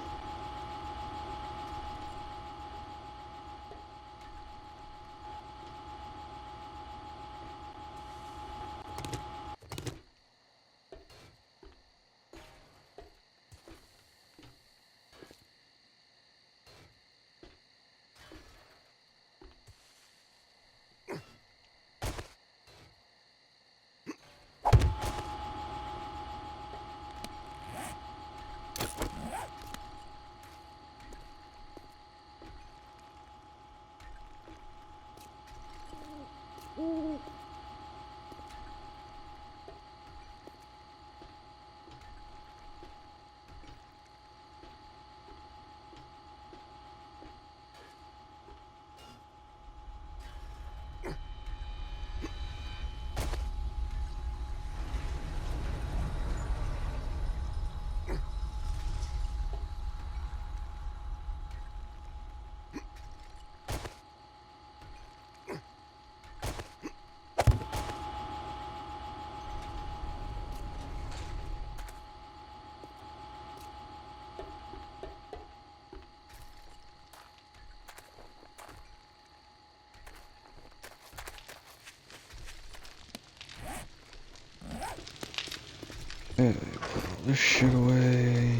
Okay, put all this shit away.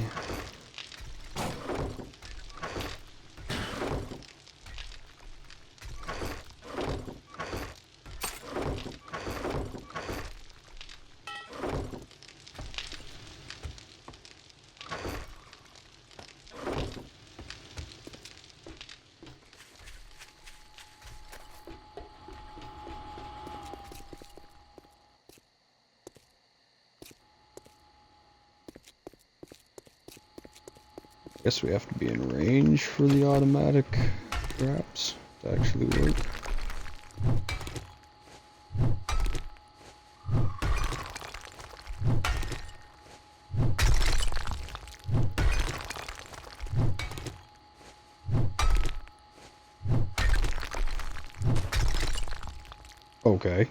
Guess we have to be in range for the automatic traps to actually work. Okay.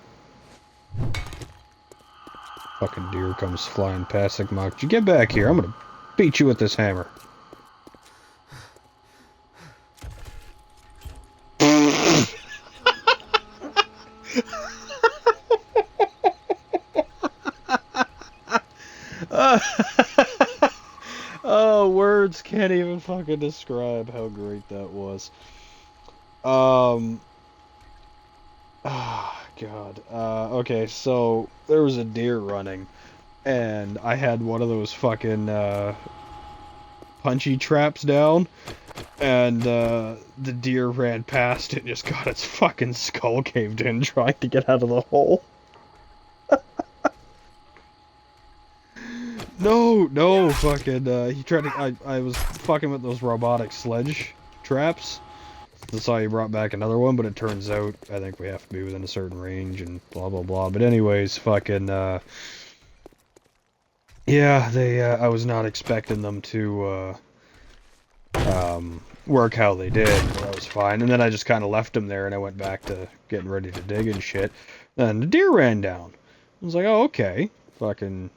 Fucking deer comes flying past like Mock. You get back here, I'm gonna beat you with this hammer. Oh, words can't even fucking describe how great that was. Ah, God. Okay, so there was a deer running, and I had one of those fucking punchy traps down, and the deer ran past and just got its fucking skull caved in trying to get out of the hole. No, fucking, he tried to, I was fucking with those robotic sledge traps. That's why he brought back another one, but it turns out I think we have to be within a certain range and blah blah blah. But anyways, fucking, yeah, I was not expecting them to, work how they did, but that was fine. And then I just kind of left them there and I went back to getting ready to dig and shit. And the deer ran down. I was like, oh, okay. Fucking,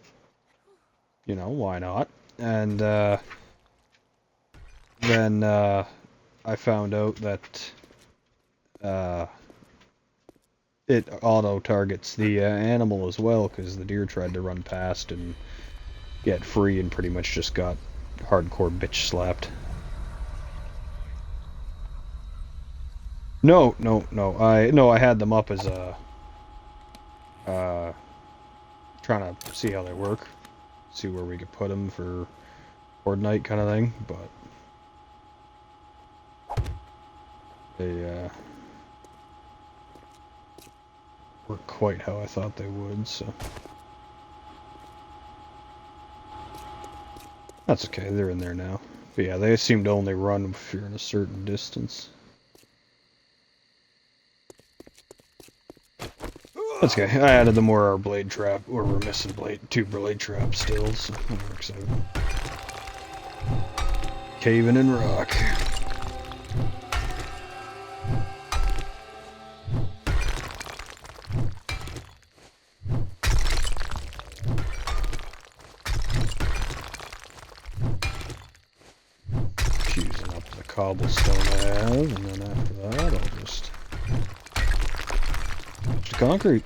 you know, why not? And, then, I found out that, it auto-targets the animal as well, because the deer tried to run past and get free and pretty much just got hardcore bitch slapped. No, I had them up as a, trying to see how they work. see where we could put them for horde night kind of thing, but they weren't quite how I thought they would, so that's okay, they're in there now. But yeah, they seem to only run if you're in a certain distance. That's okay. I added the more our blade trap, or we're missing two blade traps still, so that works out. Caving in rock. Using up the cobblestone I have, and then after that I'll just concrete.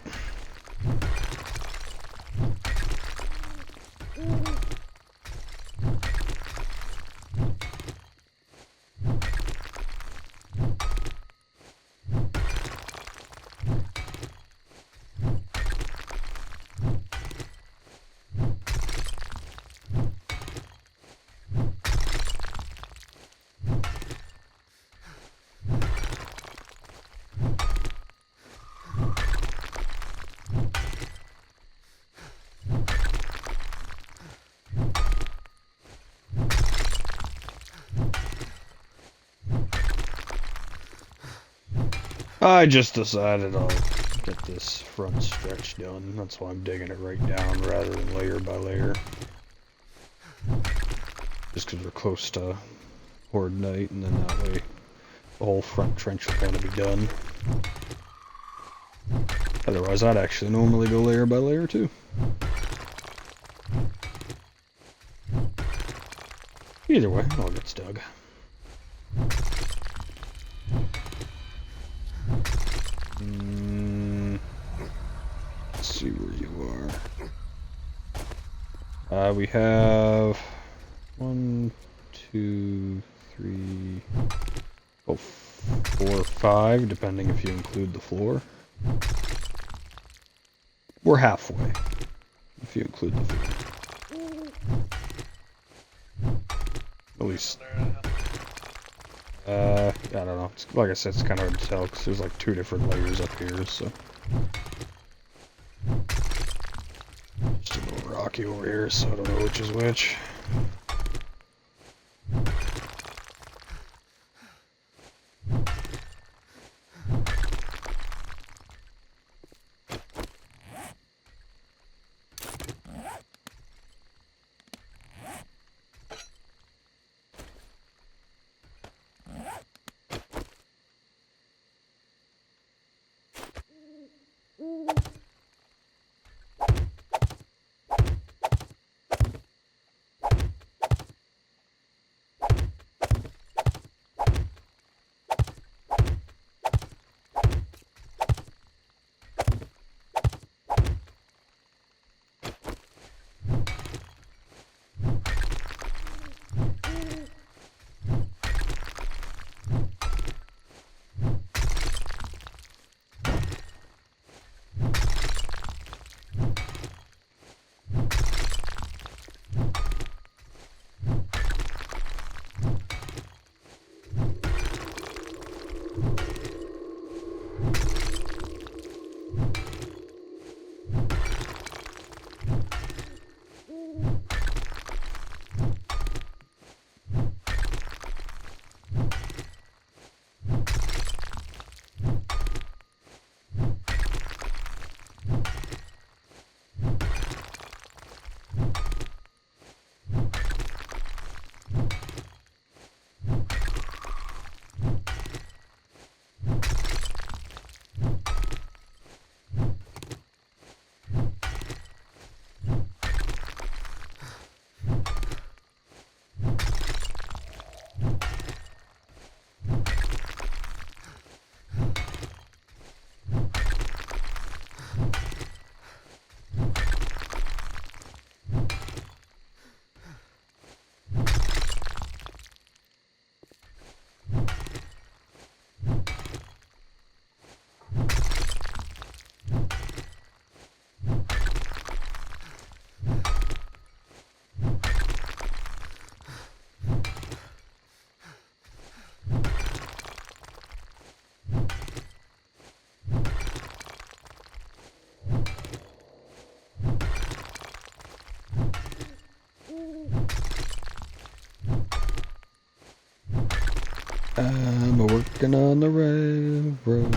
I just decided I'll get this front stretch done. That's why I'm digging it right down rather than layer by layer. Just because we're close to horde night, and then that way the whole front trench will kind of be done. Otherwise, I'd actually normally go layer by layer too. Either way, it all gets dug. Let's see where you are. We have 1, 2, 3, 4, 5, depending if you include the floor. We're halfway, if you include the floor. At least. I don't know. It's, like I said, it's kind of hard to tell because there's like 2 different layers up here, so. Just a little rocky over here, so I don't know which is which. I'm working on the railroad.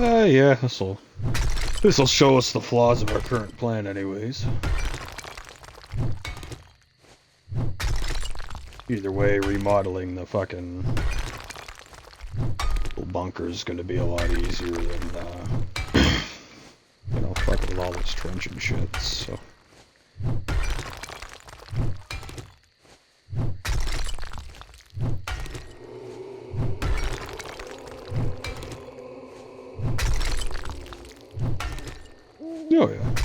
Yeah, this'll show us the flaws of our current plan anyways. Either way, remodeling the fucking little bunker is gonna be a lot easier than, you know, fucking with all this trench and shit, so. Oh yeah.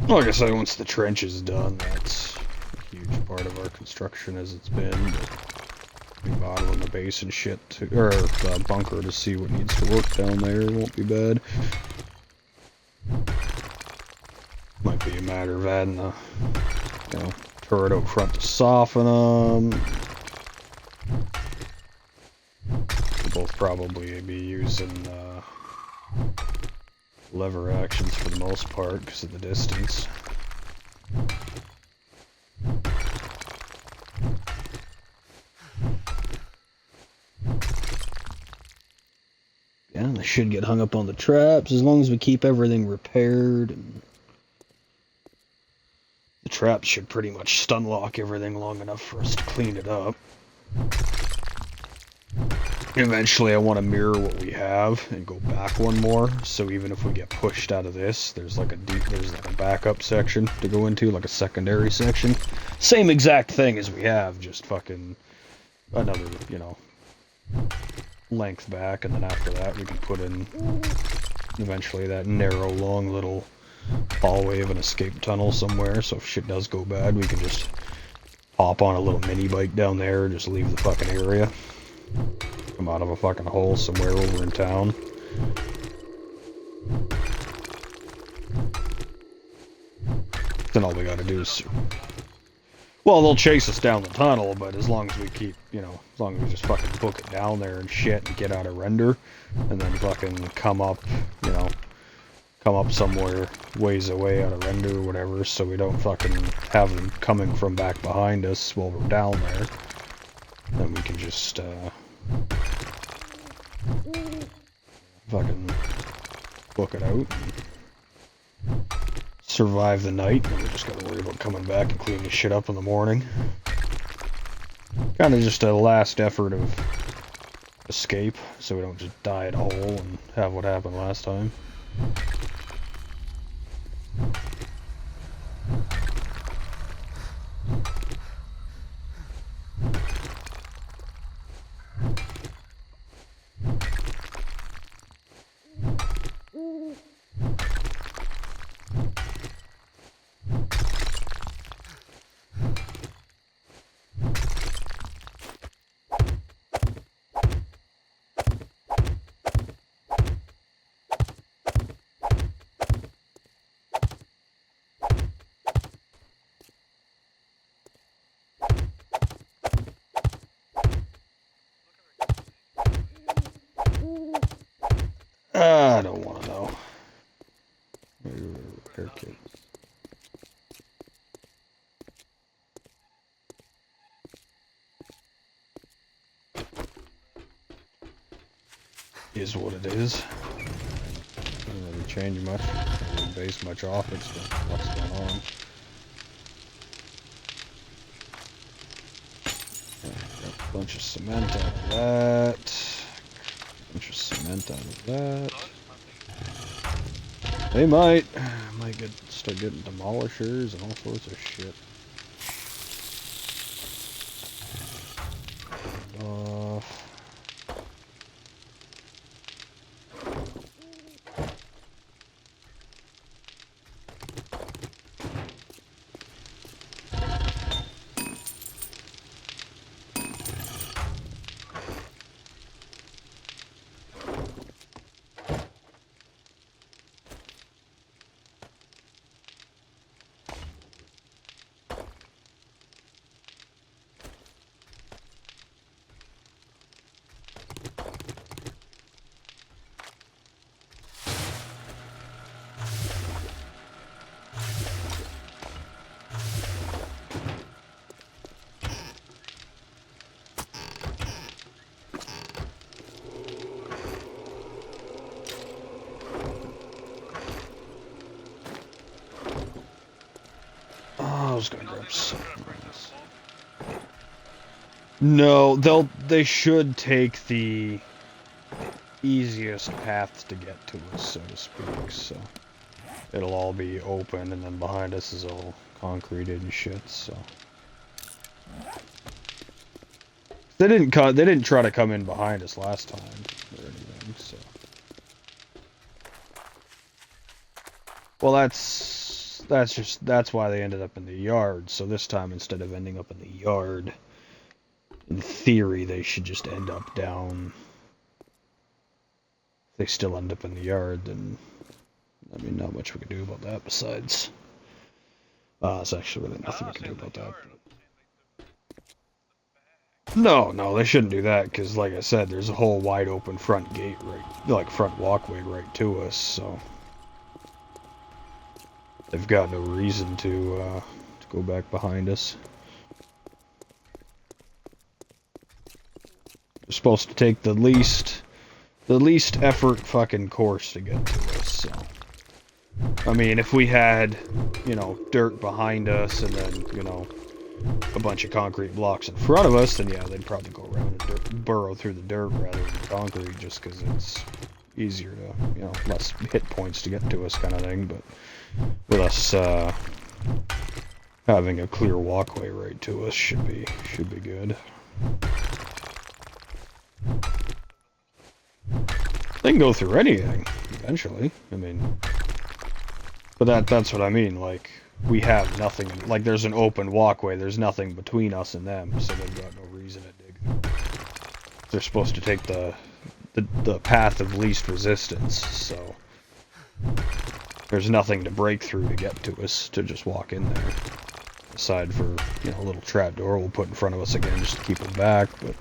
Like I said, once the trench is done, that's a huge part of our construction as it's been. But remodeling the base and shit, or the bunker to see what needs to work down there won't be bad. Might be a matter of adding a, you know, turret out front to soften them. We'll both probably be using lever actions for the most part because of the distance. Yeah, they should get hung up on the traps as long as we keep everything repaired. And the traps should pretty much stun lock everything long enough for us to clean it up. Eventually I want to mirror what we have and go back one more, so even if we get pushed out of this, there's like a backup section to go into, like a secondary section. Same exact thing as we have, just fucking another, you know, length back, and then after that we can put in eventually that narrow, long little hallway of an escape tunnel somewhere, so if shit does go bad, we can just hop on a little mini bike down there and just leave the fucking area. Come out of a fucking hole somewhere over in town. Then all we gotta do is... Well, they'll chase us down the tunnel, but as long as we keep, you know, as long as we just fucking book it down there and shit and get out of render, and then fucking come up, you know, come up somewhere ways away out of render or whatever, so we don't fucking have them coming from back behind us while we're down there. Then we can just, fucking book it out and survive the night, and we just gotta worry about coming back and cleaning shit up in the morning. Kinda just a last effort of escape, so we don't just die at a hole and have what happened last time. I don't want to know. Repair kit. Is what it is. Doesn't really change much. Doesn't really base much off it, so what's going on. Okay, got a bunch of cement out of that. Bunch of cement out of that. They might start getting demolishers and all sorts of shit. was gonna grab some. No, they should take the easiest paths to get to us, so to speak. So it'll all be open, and then behind us is all concreted and shit. So they didn't try to come in behind us last time or anything. So well, that's why they ended up in the yard. So this time, instead of ending up in the yard, in theory, they should just end up down. If they still end up in the yard, then I mean, not much we can do about that besides. It's actually really nothing we can do about that. No, they shouldn't do that, because like I said, there's a whole wide open front gate front walkway right to us, so they've got no reason to go back behind us. They're supposed to take the least effort fucking course to get to us, so. I mean, if we had, dirt behind us and then, a bunch of concrete blocks in front of us, then yeah, they'd probably go around and burrow through the dirt rather than concrete, just because it's easier to, less hit points to get to us kind of thing. But with us having a clear walkway right to us should be good. They can go through anything eventually. I mean, but that's what I mean. Like, we have nothing. Like, there's an open walkway. There's nothing between us and them, so they've got no reason to dig. They're supposed to take the path of least resistance. So there's nothing to break through to get to us to just walk in there. Aside for a little trap door we'll put in front of us again just to keep them back. But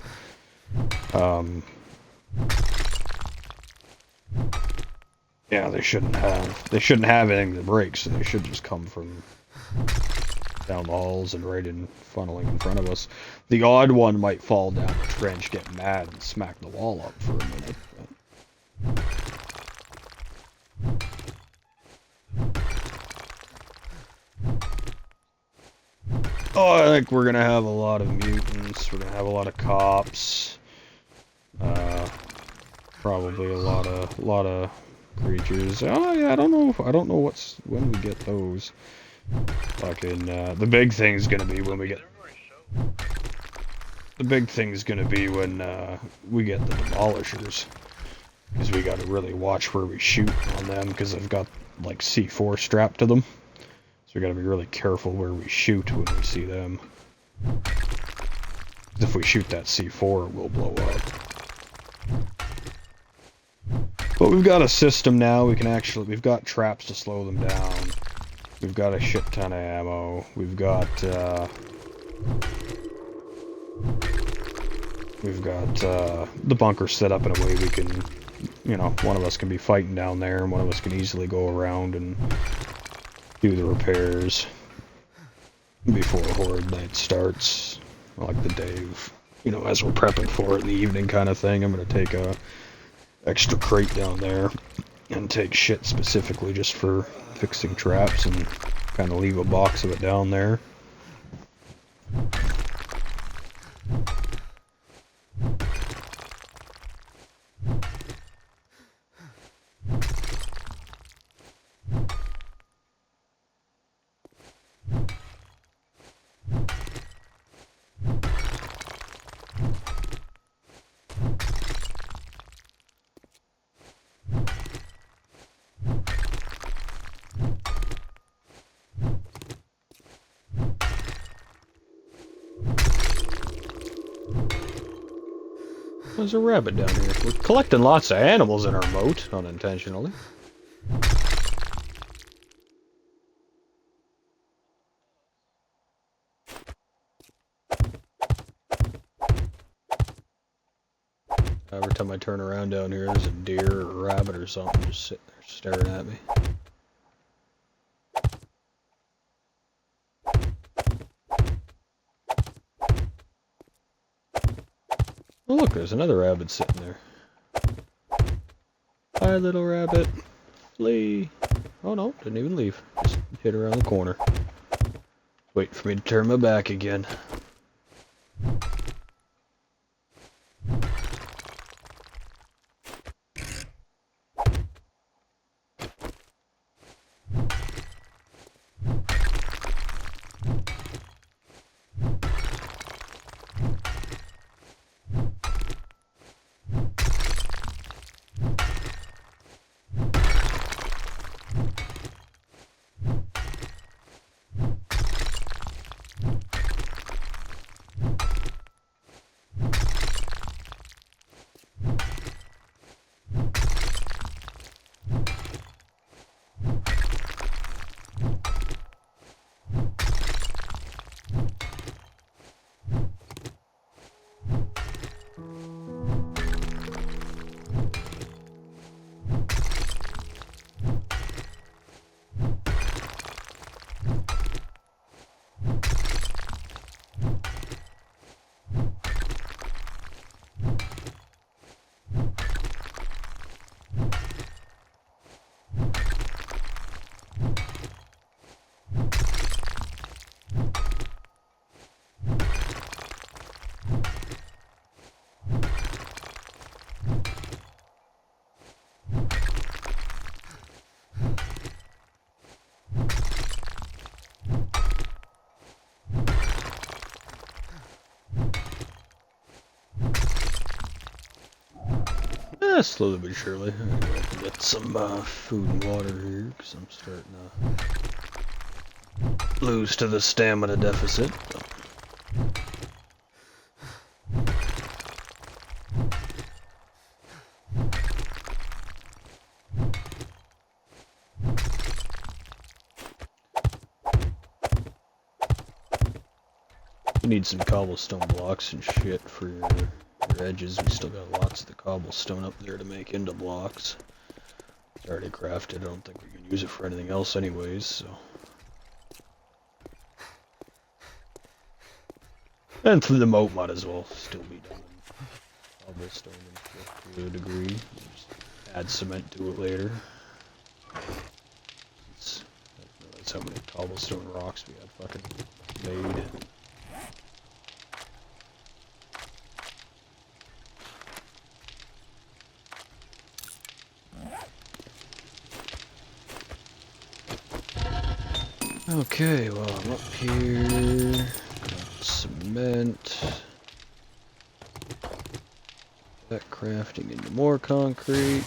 yeah, they shouldn't have anything to break, so they should just come from down the halls and right in funneling in front of us. The odd one might fall down the trench, get mad, and smack the wall up for a minute. Oh, I think we're gonna have a lot of mutants. We're gonna have a lot of cops. Probably a lot of creatures. Oh yeah, I don't know when we get those. Fucking the big thing's gonna be when we get. The big thing's gonna be when we get the demolishers, because we gotta really watch where we shoot on them, because they've got like C4 strapped to them. So we gotta be really careful where we shoot when we see them. If we shoot that C4, it will blow up. But we've got a system now. We've got traps to slow them down. We've got a shit ton of ammo. We've got the bunker set up in a way we can, one of us can be fighting down there, and one of us can easily go around and do the repairs before Horde Night starts, like the day of, as we're prepping for it in the evening kind of thing. I'm gonna take a extra crate down there and take shit specifically just for fixing traps, and kind of leave a box of it down there. There's a rabbit down here. We're collecting lots of animals in our moat, unintentionally. Every time I turn around down here, there's a deer or a rabbit or something just sitting there staring at me. Oh look, there's another rabbit sitting there. Hi, little rabbit. Flee. Oh no, didn't even leave. Just hid around the corner. Wait for me to turn my back again. Slowly but surely. I'm gonna get some food and water here, because I'm starting to lose to the stamina deficit. You need some cobblestone blocks and shit for your edges. We still got lots of the cobblestone up there to make into blocks. It's already crafted. I don't think we can use it for anything else anyways, so. And through the moat might as well still be done in cobblestone and shit to a degree. Just add cement to it later. I didn't realize how many cobblestone rocks we had fucking made. Okay, well, I'm up here. Got cement. That crafting into more concrete.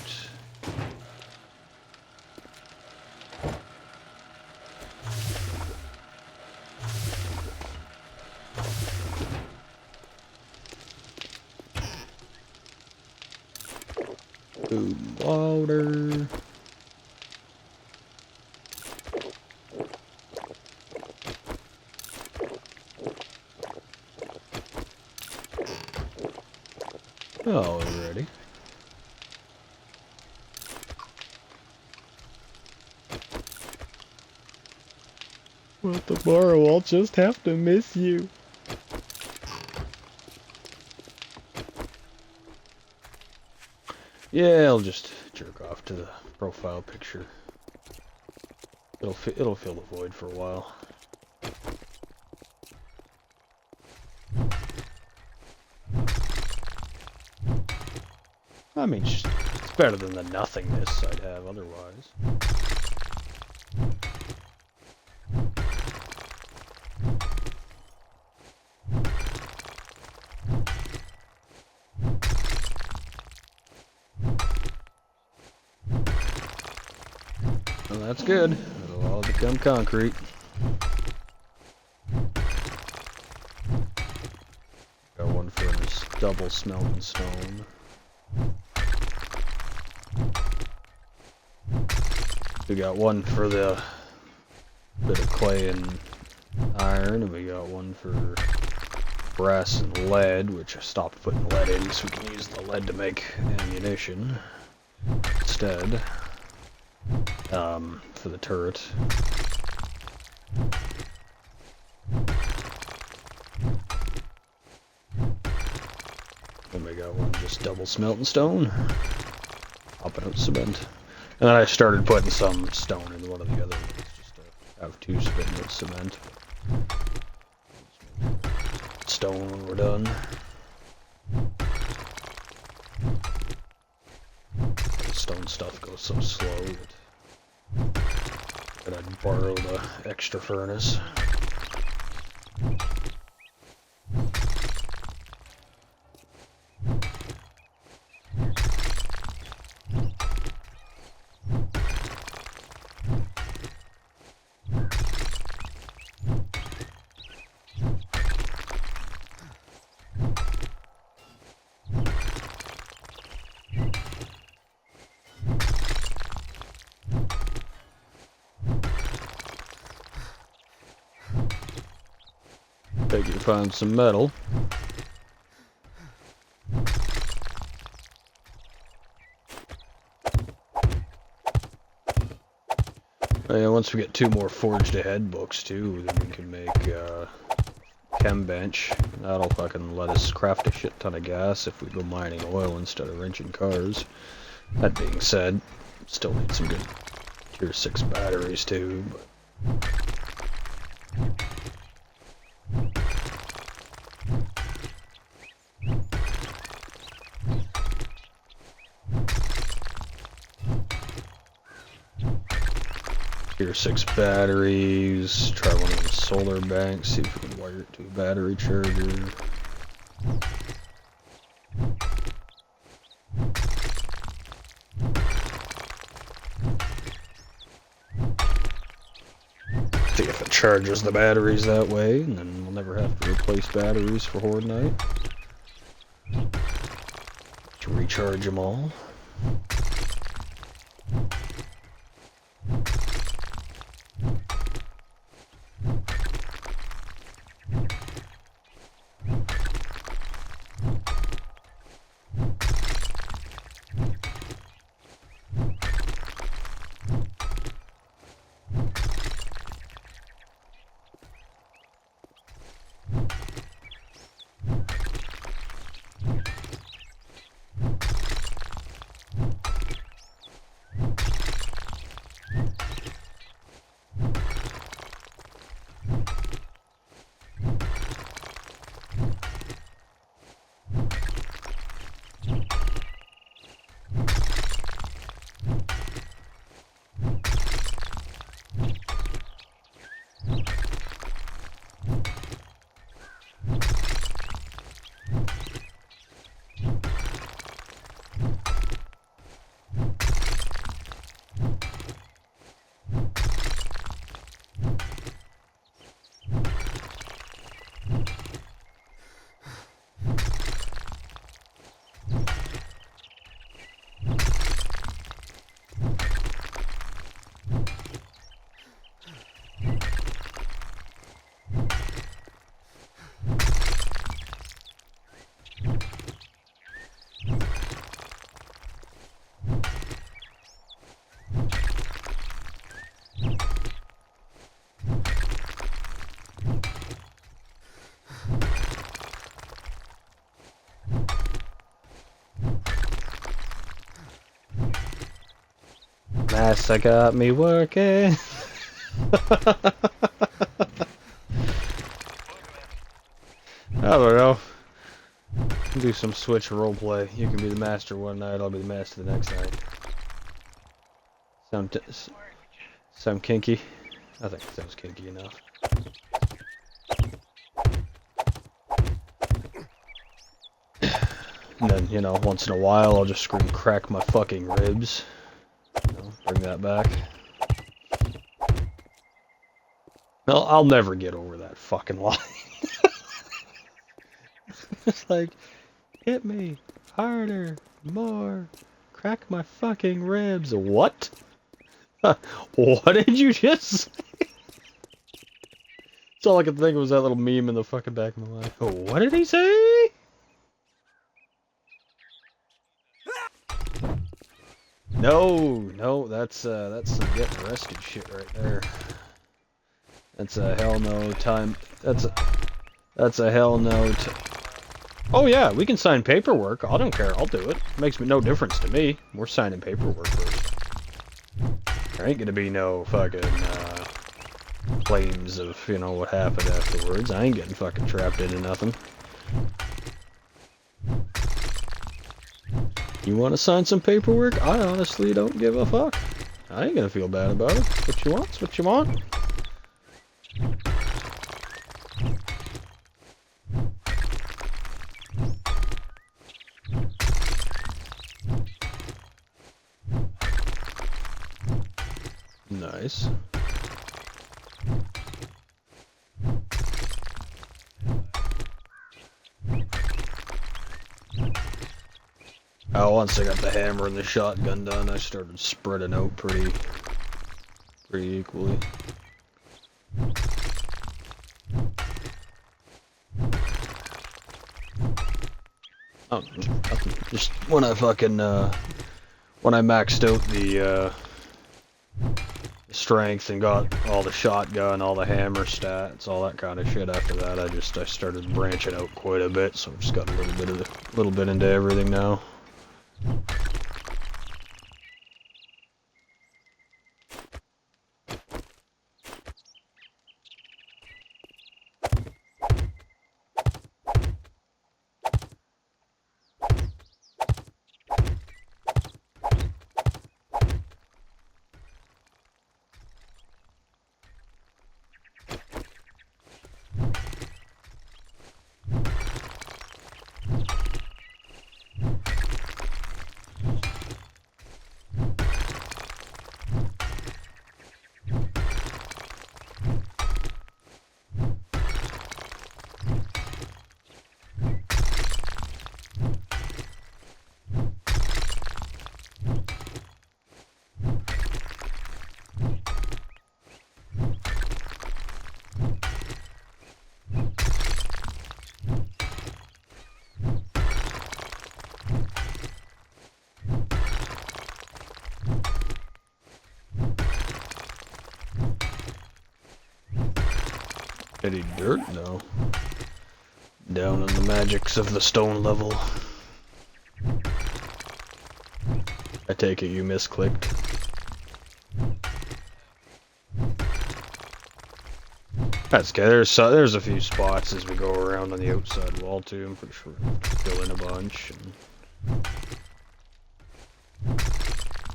Food and water. Oh, we're ready. What the borrow? I'll just have to miss you. Yeah, I'll just jerk off to the profile picture. It'll fill the void for a while. I mean, it's better than the nothingness I'd have otherwise. Well, that's good. It'll all become concrete. Got one for this double smelting stone. We got one for the bit of clay and iron, and we got one for brass and lead, which I stopped putting lead in so we can use the lead to make ammunition instead. For the turret. And we got one just double smelting stone. Popping out cement. And then I started putting some stone in one of the other ones just to have two spin with cement. Stone when we're done. The stone stuff goes so slow that I'd borrow the extra furnace. Take you to find some metal. And once we get 2 more forged ahead books too, then we can make chem bench. That'll fucking let us craft a shit ton of gas if we go mining oil instead of wrenching cars. That being said, still need some good tier 6 batteries too, but tier 6 batteries, try one of the solar banks, see if we can wire it to a battery charger. See if it charges the batteries that way, and then we'll never have to replace batteries for Horde Night. To recharge them all. NASA got me working. I don't know. We'll do some Switch roleplay. You can be the master one night, I'll be the master the next night. Sound kinky? I think it sounds kinky enough. And then, you know, once in a while I'll just scream crack my fucking ribs. You know, bring that back. No, I'll never get over that fucking line. It's like, hit me harder, more, crack my fucking ribs. What? What did you just say? That's all I could think of was that little meme in the fucking back of my mind. Oh, what did he say? No, that's some getting arrested shit right there. That's a hell no time. That's a hell no. Oh yeah, we can sign paperwork. I don't care. I'll do it. Makes no difference to me. We're signing paperwork first. There ain't gonna be no fucking claims of, you know, what happened afterwards. I ain't getting fucking trapped into nothing. You want to sign some paperwork? I honestly don't give a fuck. I ain't gonna feel bad about it. What you want's what you want. Nice. Once I got the hammer and the shotgun done, I started spreading out pretty equally. Oh, nothing. Just when I fucking, when I maxed out the strength and got all the shotgun, all the hammer stats, all that kind of shit after that, I started branching out quite a bit, so I've just got a little bit into everything now. Any dirt? No. Down in the magics of the stone level. I take it you misclicked. That's okay. There's a few spots as we go around on the outside wall too. I'm pretty sure we'll fill in a bunch and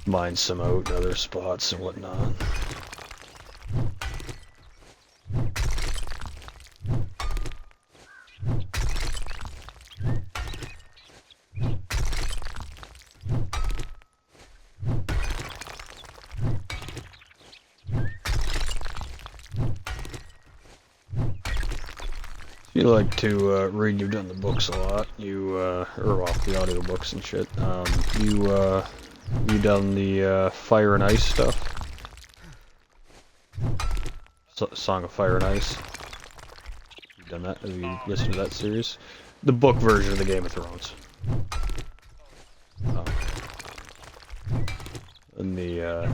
mine some out in other spots and whatnot. You like to read, you've done the books a lot. You or well, the audiobooks and shit. You done the Fire and Ice stuff? Song of Fire and Ice. You done that? Have you listened to that series? The book version of the Game of Thrones. Oh. And the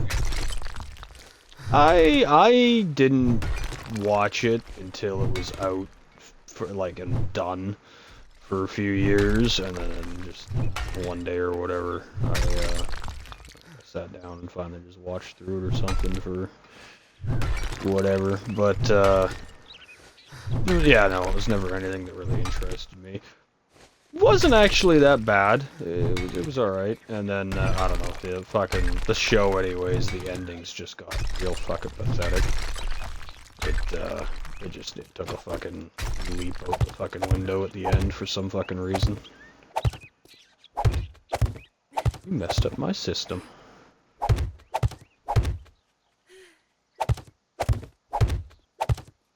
I didn't watch it until it was out. For like and done for a few years, and then just one day or whatever I sat down and finally just watched through it or something for whatever, but yeah, no, it was never anything that really interested me. Wasn't actually that bad. It was alright, and then I don't know, the show anyways, the endings just got real fucking pathetic. It took a fucking leap out the fucking window at the end for some fucking reason. You messed up my system. I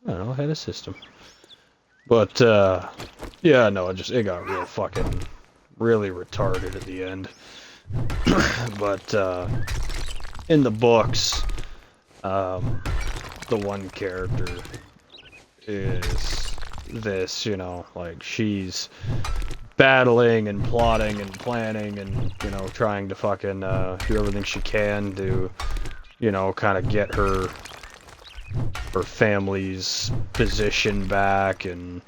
don't know, I had a system. But, yeah, no, it got real fucking, really retarded at the end. But, in the books, the one character is this, you know, like she's battling and plotting and planning and, you know, trying to fucking do everything she can to, you know, kind of get her family's position back and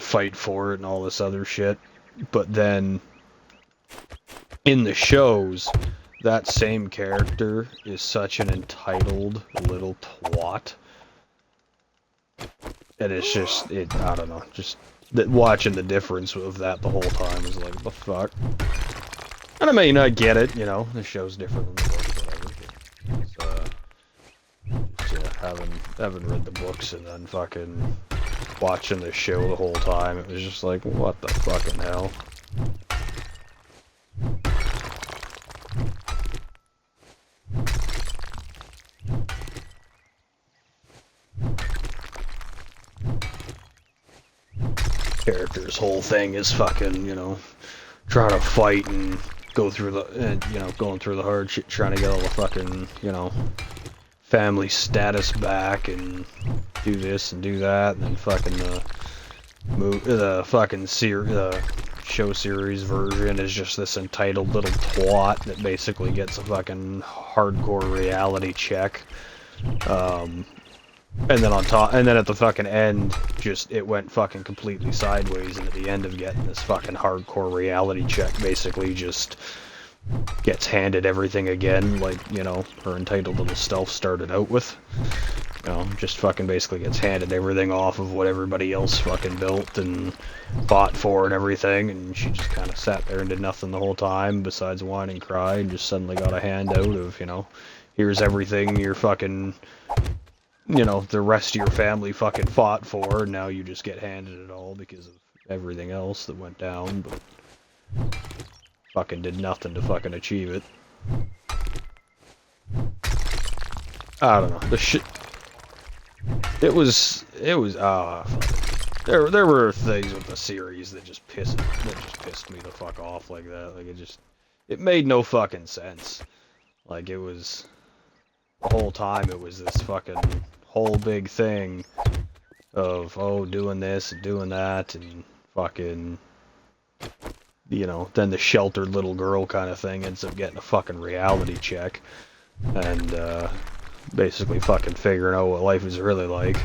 fight for it and all this other shit. But then in the shows, that same character is such an entitled little twat. And it's just, I don't know, just watching the difference of that the whole time is like, what the fuck? And I mean, I get it, you know, the show's different than the book, whatever. Just, having read the books and then fucking watching the show the whole time, it was just like, what the fucking hell? Character's whole thing is fucking, you know, trying to fight and go through the, you know, going through the hardship, trying to get all the fucking, you know, family status back and do this and do that, and then fucking the fucking show series version is just this entitled little twat that basically gets a fucking hardcore reality check. And then on top, and then at the fucking end, just it went fucking completely sideways, and at the end of getting this fucking hardcore reality check, basically just gets handed everything again, like, you know, her entitled little stealth started out with. You know, just fucking basically gets handed everything off of what everybody else fucking built and fought for and everything, and she just kind of sat there and did nothing the whole time besides whine and cry, and just suddenly got a handout of, you know, here's everything you're fucking, you know, the rest of your family fucking fought for, and now you just get handed it all because of everything else that went down, but fucking did nothing to fucking achieve it. I don't know, the shit, it was, fuck. There were things with the series that just pissed me the fuck off like that, like it made no fucking sense. Like, it was, the whole time it was this fucking whole big thing of, oh, doing this and doing that, and fucking, you know, then the sheltered little girl kind of thing ends up getting a fucking reality check, and, basically fucking figuring out what life is really like.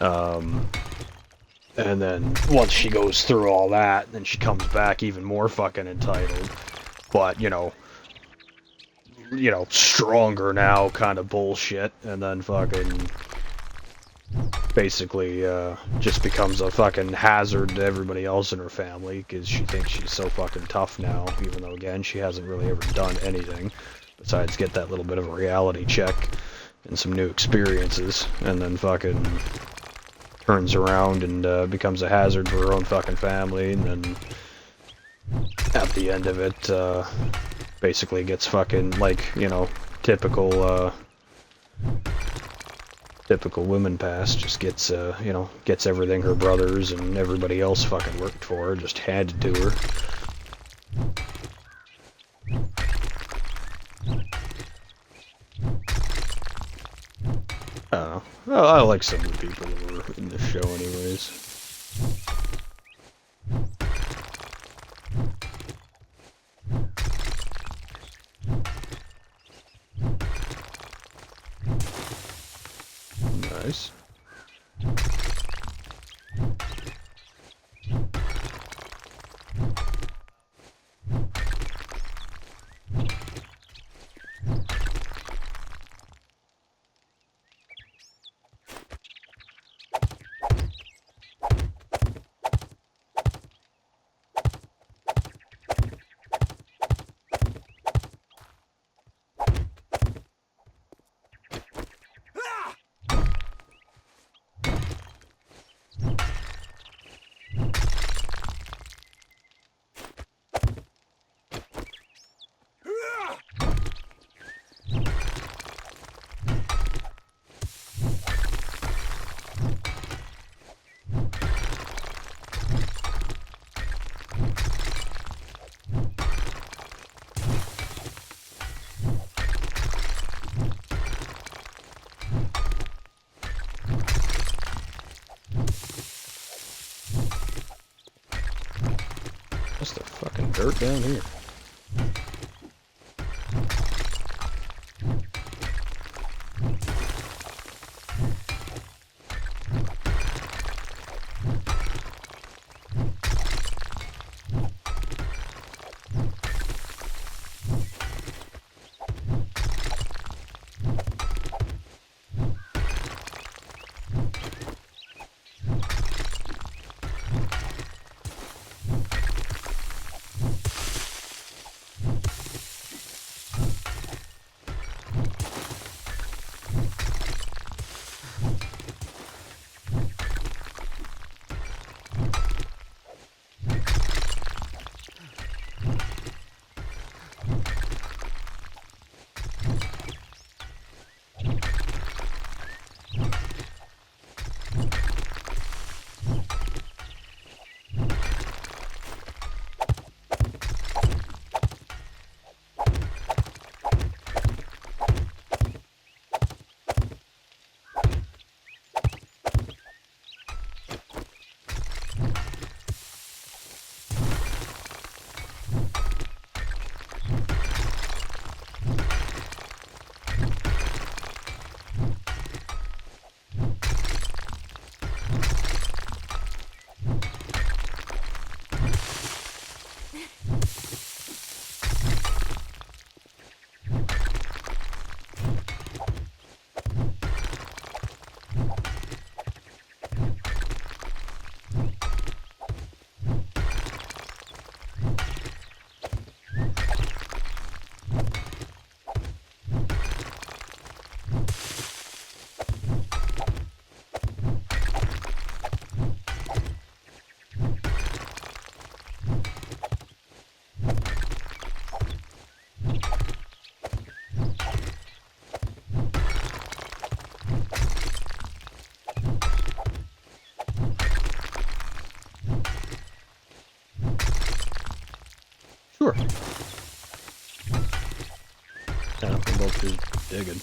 And then once she goes through all that, then she comes back even more fucking entitled, but, you know, stronger now kind of bullshit, and then fucking basically just becomes a fucking hazard to everybody else in her family because she thinks she's so fucking tough now, even though, again, she hasn't really ever done anything besides get that little bit of a reality check and some new experiences, and then fucking turns around and becomes a hazard for her own fucking family, and then at the end of it, basically gets fucking, like, you know, typical women pass, just gets, you know, gets everything her brothers and everybody else fucking worked for her, just handed to her. I don't know. Well, I like some of the people that were in the show anyways. Nice. What's the fucking dirt down here? Sure. Yeah, we're both just digging.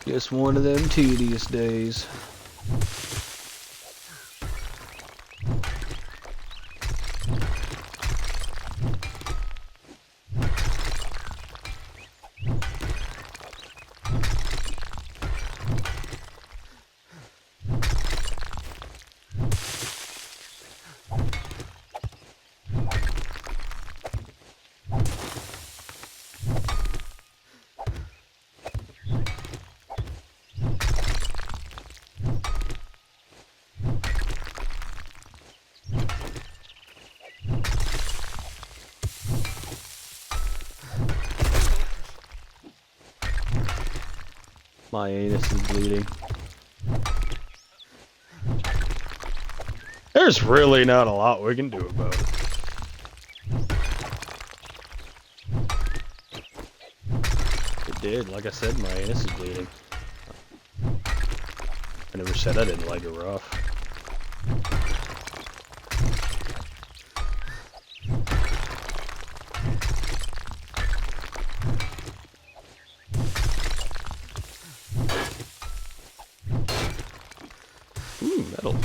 Just one of them tedious days. My anus is bleeding. There's really not a lot we can do about it. It did, like I said, my anus is bleeding. I never said I didn't like it rough. Ooh, metal.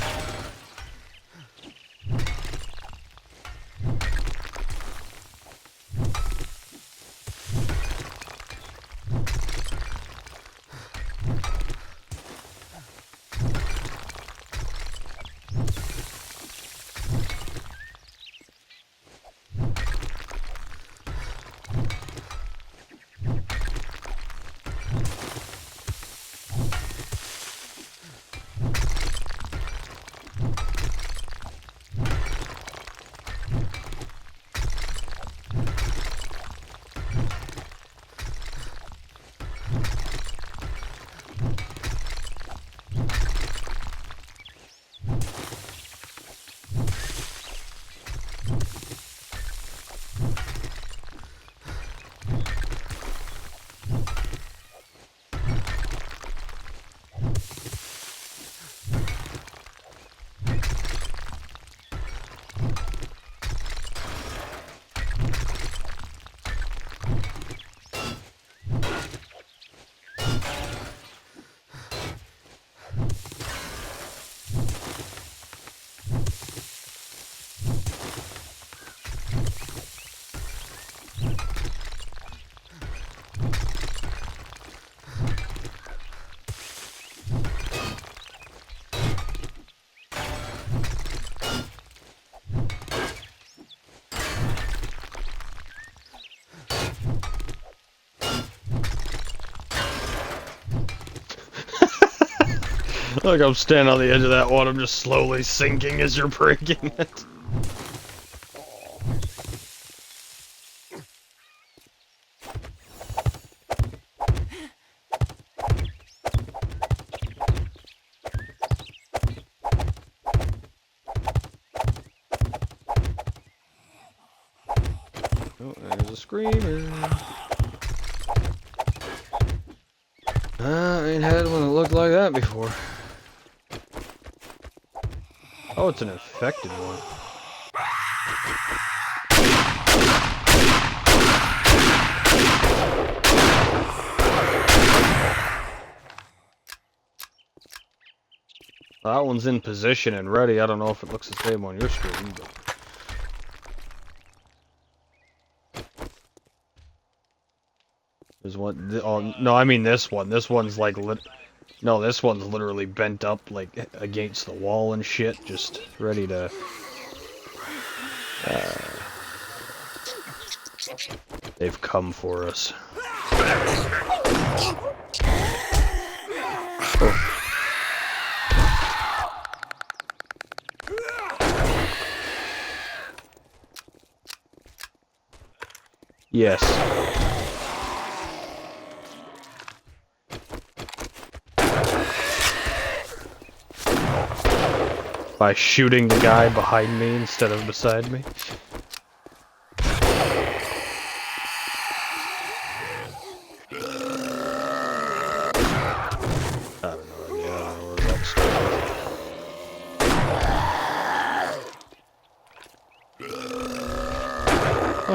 Like I'm standing on the edge of that one, I'm just slowly sinking as you're breaking it. Oh, there's a screamer. I ain't had one that looked like that before. Oh, it's an infected one. That one's in position and ready. I don't know if it looks the same on your screen, but... There's one... Oh, no, I mean this one. This one's like... No, this one's literally bent up, like, against the wall and shit, just ready to... They've come for us. Oh. Yes. By shooting the guy behind me instead of beside me.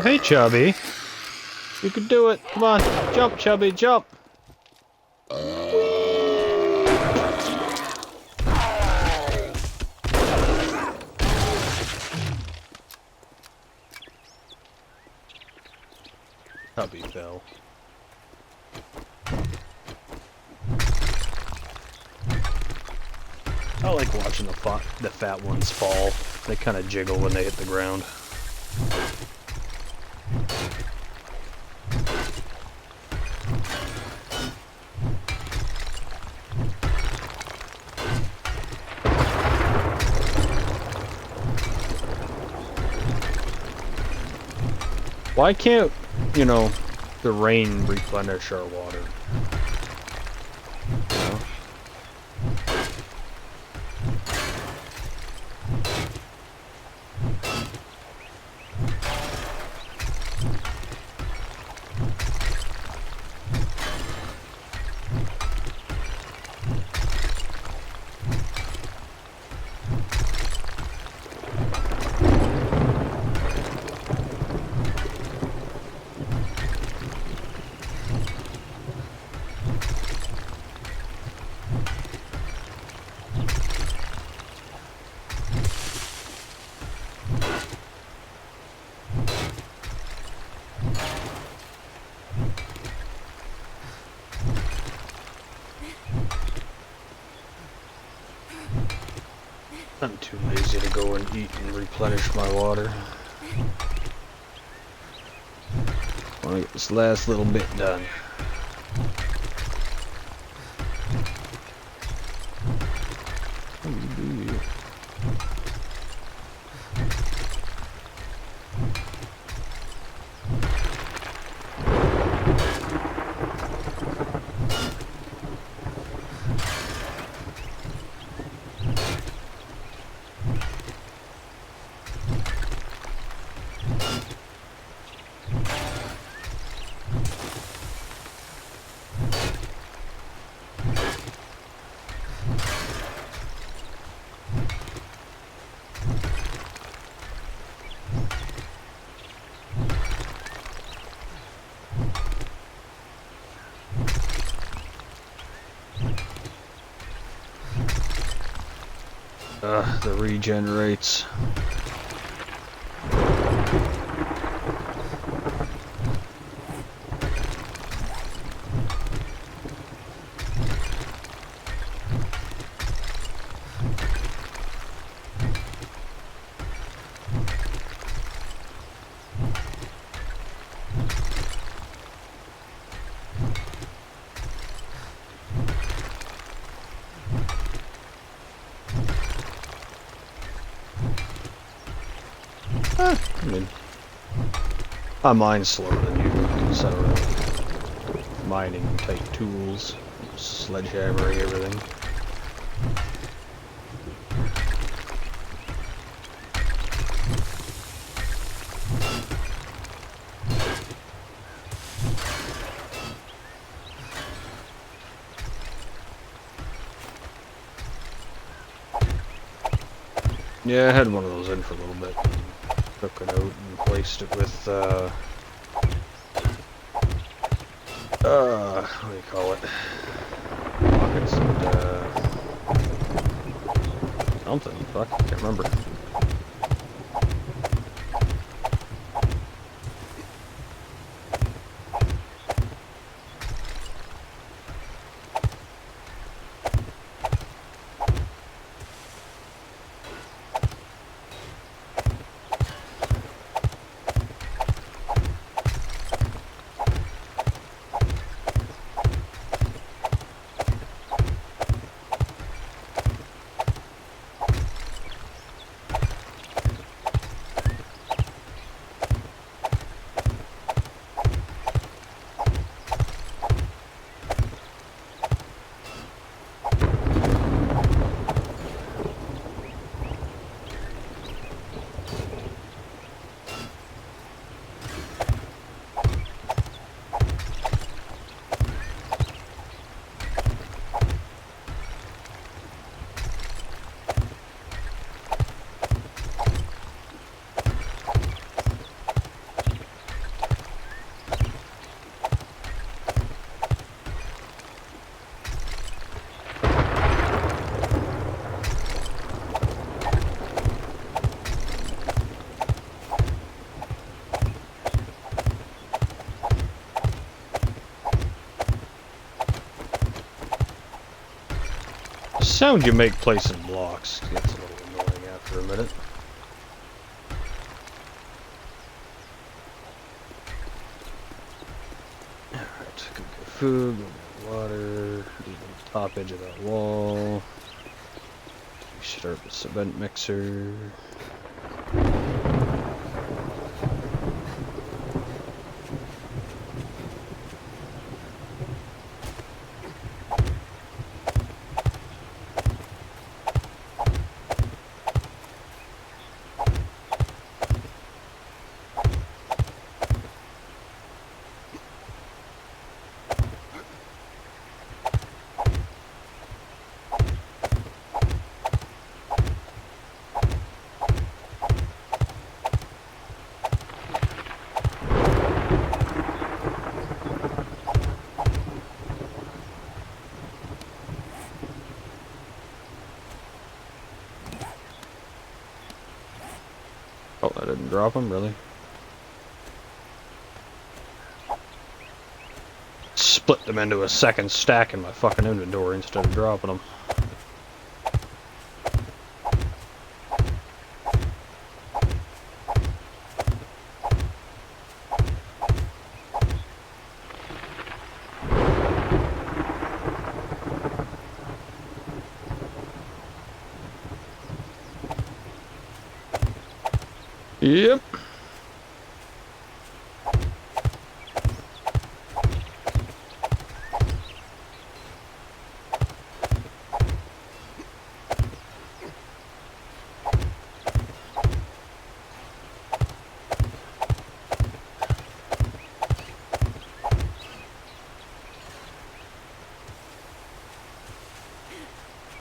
Oh, hey, Chubby. You can do it. Come on. Jump, Chubby, jump. Chubby fell. I like watching the fat ones fall. They kind of jiggle when they hit the ground. Why can't, you know, the rain replenish our water? You know? I'm too lazy to go and eat and replenish my water. I want to get this last little bit done. The regenerates. I mean, I mine slower than you because I don't have mining type tools, sledgehammering everything. Yeah, I had one of those in for a little bit. Took it out and placed it with, what do you call it? Pockets and, something. Fuck, I can't remember. sound you make placing blocks gets a little annoying after a minute. Alright, go get food, go get water, get on the top edge of that wall. Start the cement mixer. Oh, I didn't drop them, really? Split them into a second stack in my fucking inventory instead of dropping them. Yep.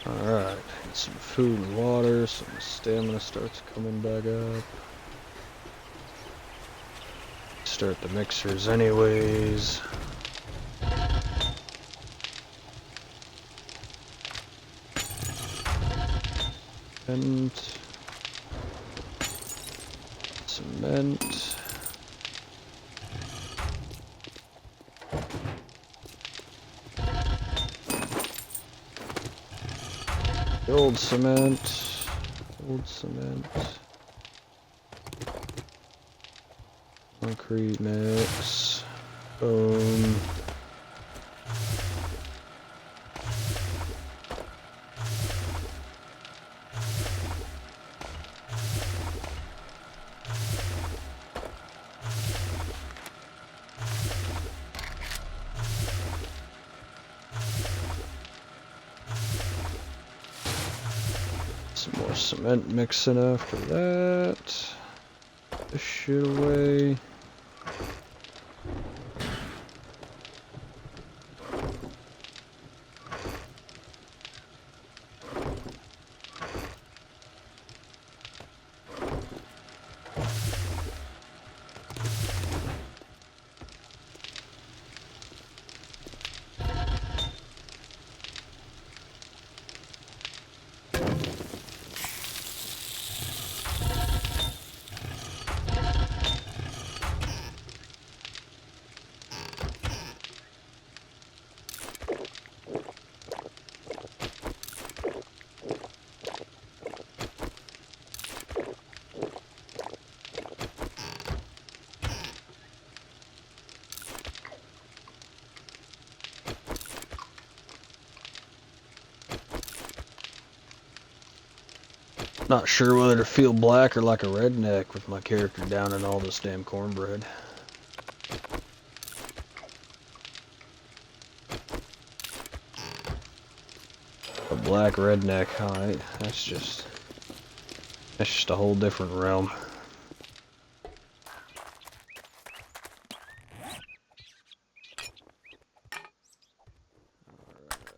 Alright, get some food and water so my stamina starts coming back up. Start the mixers anyways. And cement. Old cement. Old cement. Concrete mix. Boom. Some more cement mixing after that. Put this shit away. Not sure whether to feel black or like a redneck with my character down in all this damn cornbread. A black redneck, alright, that's just a whole different realm.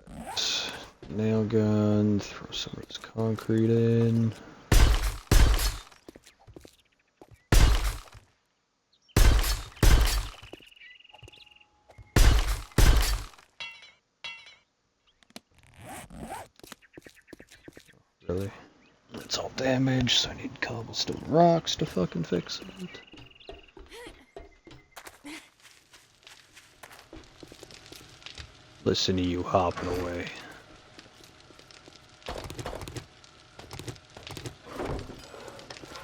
Alright. Nail gun, throw some of this concrete in. Really? It's all damaged, so I need cobblestone rocks to fucking fix it. Listen to you hopping away.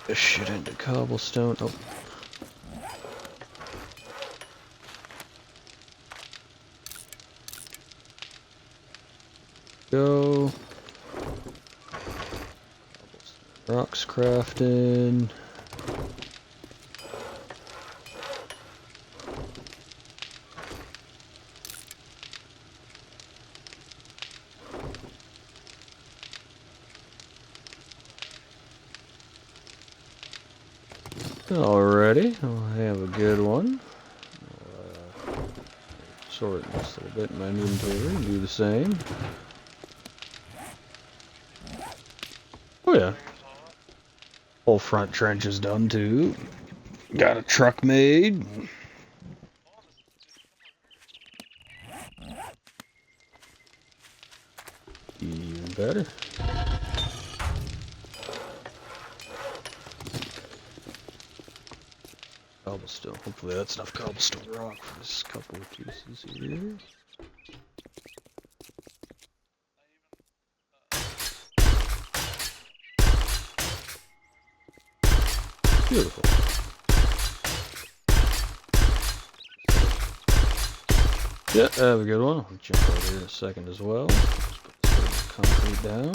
this shit into cobblestone. Oh. Go. Rocks crafting. Alrighty, I have a good one. I'll, sort this a little bit in my inventory and do the same. Oh yeah. Whole front trench is done too. Got a truck made. Even better. Cobblestone. Hopefully that's enough cobblestone rock for this couple of pieces here. Beautiful. Yeah, I have a good one. I'll jump over here in a second as well. Just put the concrete down.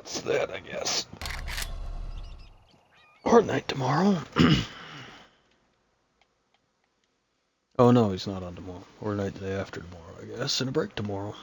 that's that, I guess. Or night tomorrow. Oh no, he's not on tomorrow. Or night the day after tomorrow, I guess. And a break tomorrow.